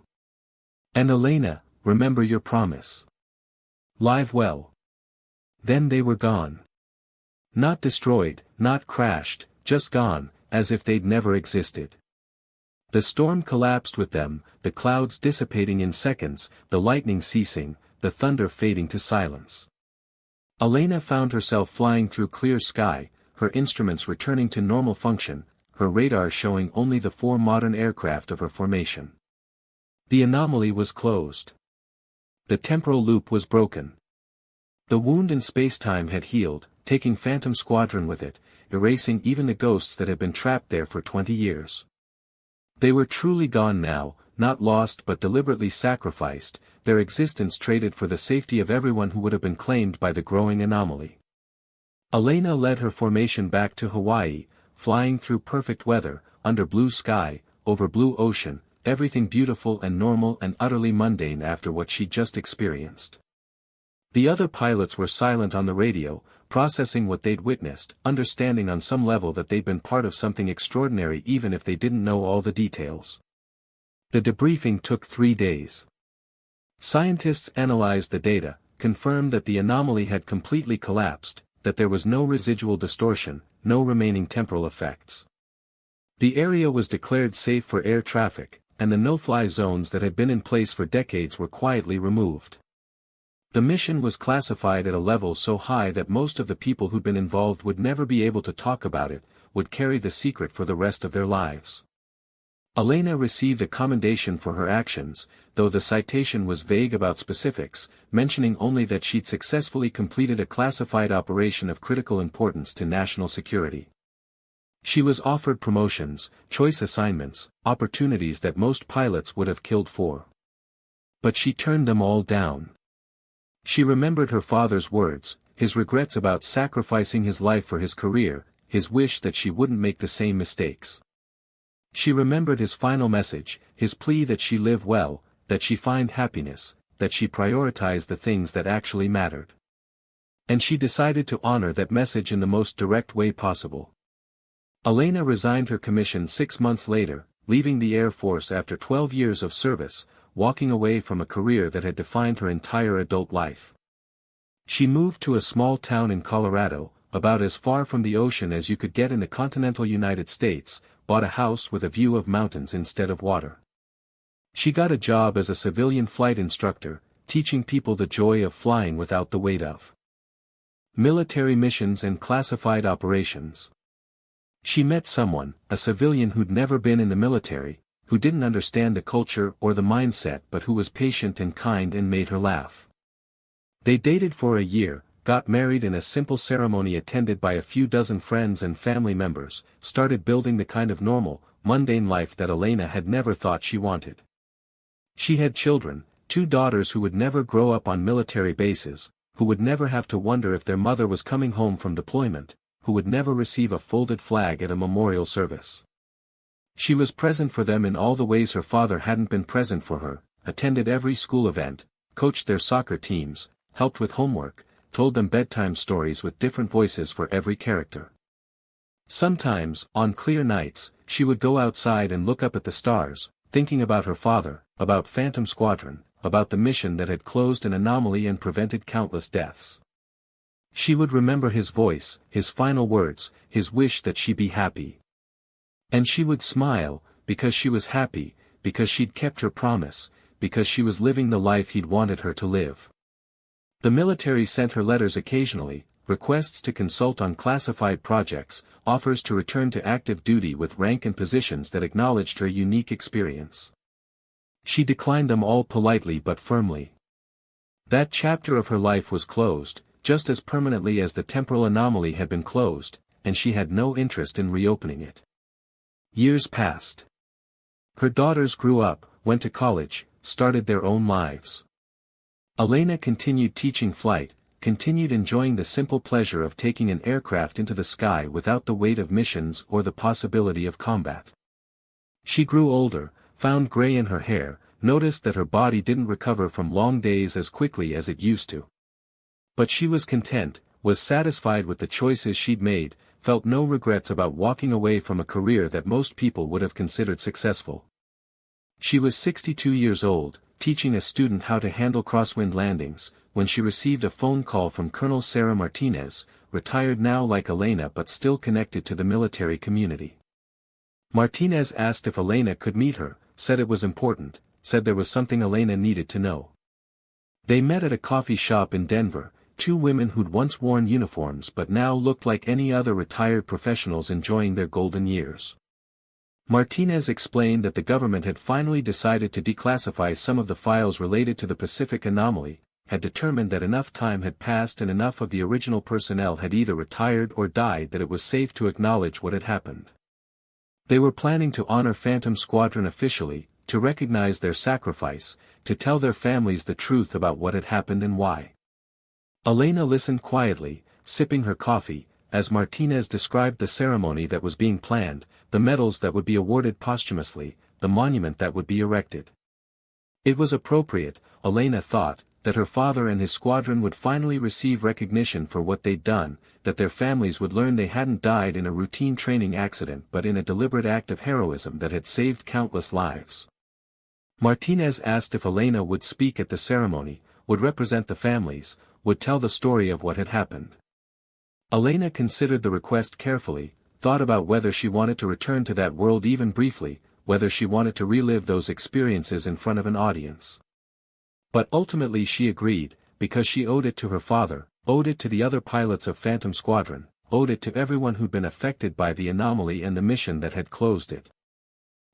And Elena, remember your promise. Live well. Then they were gone. Not destroyed, not crashed, just gone, as if they'd never existed. The storm collapsed with them, the clouds dissipating in seconds, the lightning ceasing, the thunder fading to silence. Elena found herself flying through clear sky, her instruments returning to normal function, her radar showing only the 4 modern aircraft of her formation. The anomaly was closed. The temporal loop was broken. The wound in spacetime had healed, taking Phantom Squadron with it, erasing even the ghosts that had been trapped there for 20 years. They were truly gone now, not lost but deliberately sacrificed, their existence traded for the safety of everyone who would have been claimed by the growing anomaly. Elena led her formation back to Hawaii, flying through perfect weather, under blue sky, over blue ocean, everything beautiful and normal and utterly mundane after what she'd just experienced. The other pilots were silent on the radio, processing what they'd witnessed, understanding on some level that they'd been part of something extraordinary even if they didn't know all the details. The debriefing took 3 days. Scientists analyzed the data, confirmed that the anomaly had completely collapsed, that there was no residual distortion, no remaining temporal effects. The area was declared safe for air traffic, and the no-fly zones that had been in place for decades were quietly removed. The mission was classified at a level so high that most of the people who'd been involved would never be able to talk about it, would carry the secret for the rest of their lives. Elena received a commendation for her actions, though the citation was vague about specifics, mentioning only that she'd successfully completed a classified operation of critical importance to national security. She was offered promotions, choice assignments, opportunities that most pilots would have killed for. But she turned them all down. She remembered her father's words, his regrets about sacrificing his life for his career, his wish that she wouldn't make the same mistakes. She remembered his final message, his plea that she live well, that she find happiness, that she prioritize the things that actually mattered. And she decided to honor that message in the most direct way possible. Elena resigned her commission 6 months later, leaving the Air Force after 12 years of service, walking away from a career that had defined her entire adult life. She moved to a small town in Colorado, about as far from the ocean as you could get in the continental United States, bought a house with a view of mountains instead of water. She got a job as a civilian flight instructor, teaching people the joy of flying without the weight of military missions and classified operations. She met someone, a civilian who'd never been in the military, who didn't understand the culture or the mindset but who was patient and kind and made her laugh. They dated for a year, got married in a simple ceremony attended by a few dozen friends and family members, started building the kind of normal, mundane life that Elena had never thought she wanted. She had children, 2 daughters who would never grow up on military bases, who would never have to wonder if their mother was coming home from deployment, who would never receive a folded flag at a memorial service. She was present for them in all the ways her father hadn't been present for her, attended every school event, coached their soccer teams, helped with homework, told them bedtime stories with different voices for every character. Sometimes, on clear nights, she would go outside and look up at the stars, thinking about her father, about Phantom Squadron, about the mission that had closed an anomaly and prevented countless deaths. She would remember his voice, his final words, his wish that she be happy. And she would smile, because she was happy, because she'd kept her promise, because she was living the life he'd wanted her to live. The military sent her letters occasionally, requests to consult on classified projects, offers to return to active duty with rank and positions that acknowledged her unique experience. She declined them all politely but firmly. That chapter of her life was closed, just as permanently as the temporal anomaly had been closed, and she had no interest in reopening it. Years passed. Her daughters grew up, went to college, started their own lives. Elena continued teaching flight, continued enjoying the simple pleasure of taking an aircraft into the sky without the weight of missions or the possibility of combat. She grew older, found gray in her hair, noticed that her body didn't recover from long days as quickly as it used to. But she was content, was satisfied with the choices she'd made, felt no regrets about walking away from a career that most people would have considered successful. She was 62 years old, teaching a student how to handle crosswind landings, when she received a phone call from Colonel Sarah Martinez, retired now like Elena but still connected to the military community. Martinez asked if Elena could meet her, said it was important, said there was something Elena needed to know. They met at a coffee shop in Denver, 2 women who'd once worn uniforms but now looked like any other retired professionals enjoying their golden years. Martinez explained that the government had finally decided to declassify some of the files related to the Pacific anomaly, had determined that enough time had passed and enough of the original personnel had either retired or died that it was safe to acknowledge what had happened. They were planning to honor Phantom Squadron officially, to recognize their sacrifice, to tell their families the truth about what had happened and why. Elena listened quietly, sipping her coffee, as Martinez described the ceremony that was being planned, the medals that would be awarded posthumously, the monument that would be erected. It was appropriate, Elena thought, that her father and his squadron would finally receive recognition for what they'd done, that their families would learn they hadn't died in a routine training accident but in a deliberate act of heroism that had saved countless lives. Martinez asked if Elena would speak at the ceremony, would represent the families, would tell the story of what had happened. Elena considered the request carefully, thought about whether she wanted to return to that world even briefly, whether she wanted to relive those experiences in front of an audience. But ultimately she agreed, because she owed it to her father, owed it to the other pilots of Phantom Squadron, owed it to everyone who'd been affected by the anomaly and the mission that had closed it.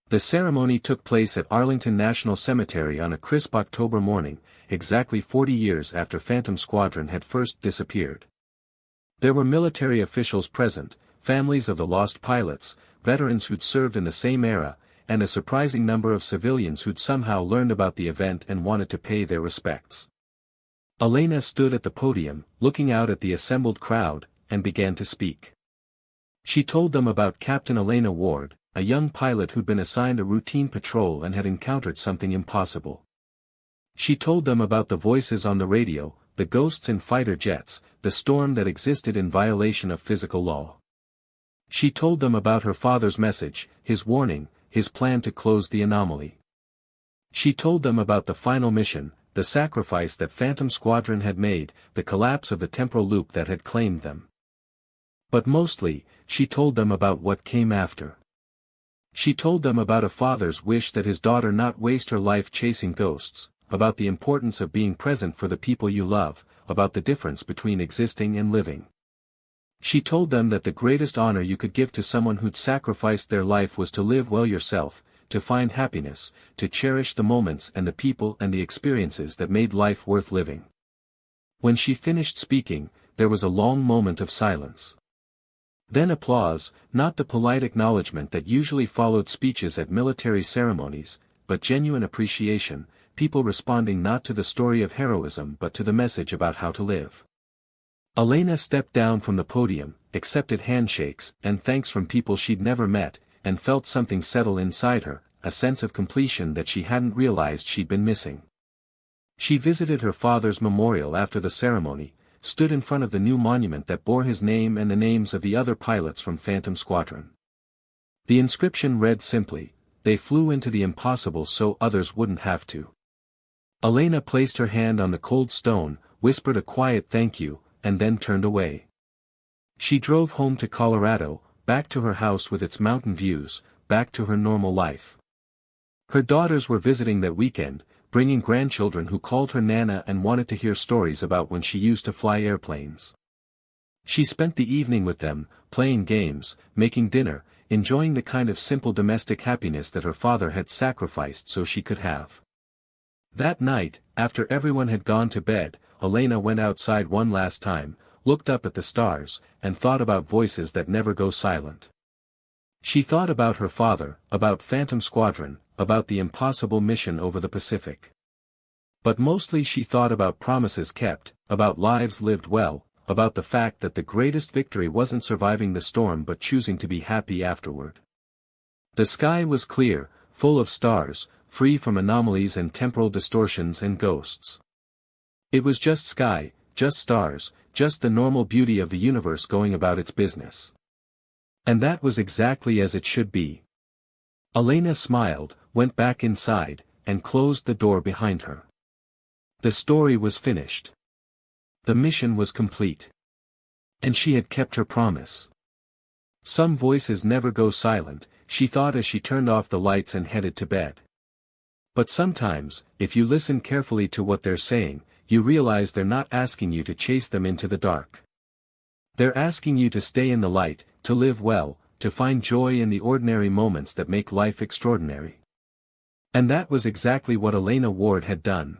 The ceremony took place at Arlington National Cemetery on a crisp October morning, exactly 40 years after Phantom Squadron had first disappeared. There were military officials present, families of the lost pilots, veterans who'd served in the same era, and a surprising number of civilians who'd somehow learned about the event and wanted to pay their respects. Elena stood at the podium, looking out at the assembled crowd, and began to speak. She told them about Captain Elena Ward, a young pilot who'd been assigned a routine patrol and had encountered something impossible. She told them about the voices on the radio, the ghosts in fighter jets, the storm that existed in violation of physical law. She told them about her father's message, his warning, his plan to close the anomaly. She told them about the final mission, the sacrifice that Phantom Squadron had made, the collapse of the temporal loop that had claimed them. But mostly, she told them about what came after. She told them about a father's wish that his daughter not waste her life chasing ghosts, about the importance of being present for the people you love, about the difference between existing and living. She told them that the greatest honor you could give to someone who'd sacrificed their life was to live well yourself, to find happiness, to cherish the moments and the people and the experiences that made life worth living. When she finished speaking, there was a long moment of silence. Then applause, not the polite acknowledgement that usually followed speeches at military ceremonies, but genuine appreciation, people responding not to the story of heroism but to the message about how to live. Elena stepped down from the podium, accepted handshakes and thanks from people she'd never met, and felt something settle inside her, a sense of completion that she hadn't realized she'd been missing. She visited her father's memorial after the ceremony, stood in front of the new monument that bore his name and the names of the other pilots from Phantom Squadron. The inscription read simply, "They flew into the impossible so others wouldn't have to." Elena placed her hand on the cold stone, whispered a quiet thank you, and then turned away. She drove home to Colorado, back to her house with its mountain views, back to her normal life. Her daughters were visiting that weekend, bringing grandchildren who called her Nana and wanted to hear stories about when she used to fly airplanes. She spent the evening with them, playing games, making dinner, enjoying the kind of simple domestic happiness that her father had sacrificed so she could have. That night, after everyone had gone to bed, Elena went outside one last time, looked up at the stars, and thought about voices that never go silent. She thought about her father, about Phantom Squadron, about the impossible mission over the Pacific. But mostly she thought about promises kept, about lives lived well, about the fact that the greatest victory wasn't surviving the storm but choosing to be happy afterward. The sky was clear, full of stars, free from anomalies and temporal distortions and ghosts. It was just sky, just stars, just the normal beauty of the universe going about its business. And that was exactly as it should be. Elena smiled, went back inside, and closed the door behind her. The story was finished. The mission was complete. And she had kept her promise. Some voices never go silent, she thought as she turned off the lights and headed to bed. But sometimes, if you listen carefully to what they're saying, you realize they're not asking you to chase them into the dark. They're asking you to stay in the light, to live well, to find joy in the ordinary moments that make life extraordinary. And that was exactly what Elena Ward had done.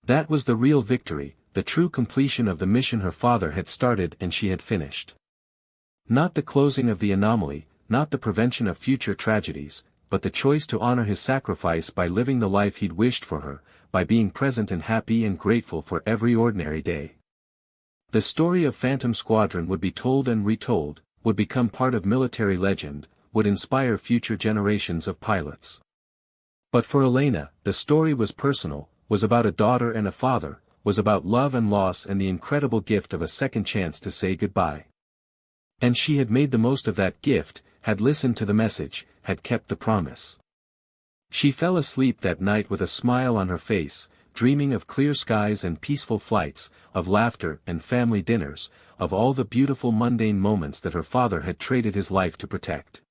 That was the real victory, the true completion of the mission her father had started and she had finished. Not the closing of the anomaly, not the prevention of future tragedies, but the choice to honor his sacrifice by living the life he'd wished for her, by being present and happy and grateful for every ordinary day. The story of Phantom Squadron would be told and retold, would become part of military legend, would inspire future generations of pilots. But for Elena, the story was personal, was about a daughter and a father, was about love and loss and the incredible gift of a second chance to say goodbye. And she had made the most of that gift, had listened to the message, had kept the promise. She fell asleep that night with a smile on her face, dreaming of clear skies and peaceful flights, of laughter and family dinners, of all the beautiful mundane moments that her father had traded his life to protect.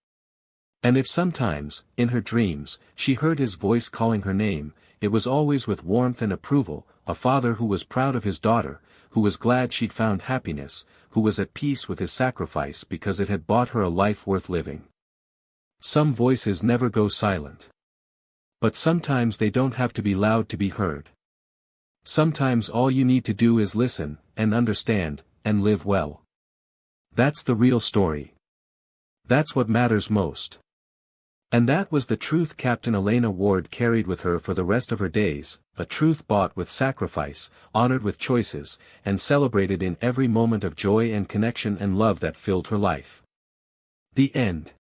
And if sometimes, in her dreams, she heard his voice calling her name, it was always with warmth and approval, a father who was proud of his daughter, who was glad she'd found happiness, who was at peace with his sacrifice because it had bought her a life worth living. Some voices never go silent. But sometimes they don't have to be loud to be heard. Sometimes all you need to do is listen, and understand, and live well. That's the real story. That's what matters most. And that was the truth Captain Elena Ward carried with her for the rest of her days, a truth bought with sacrifice, honored with choices, and celebrated in every moment of joy and connection and love that filled her life. The end.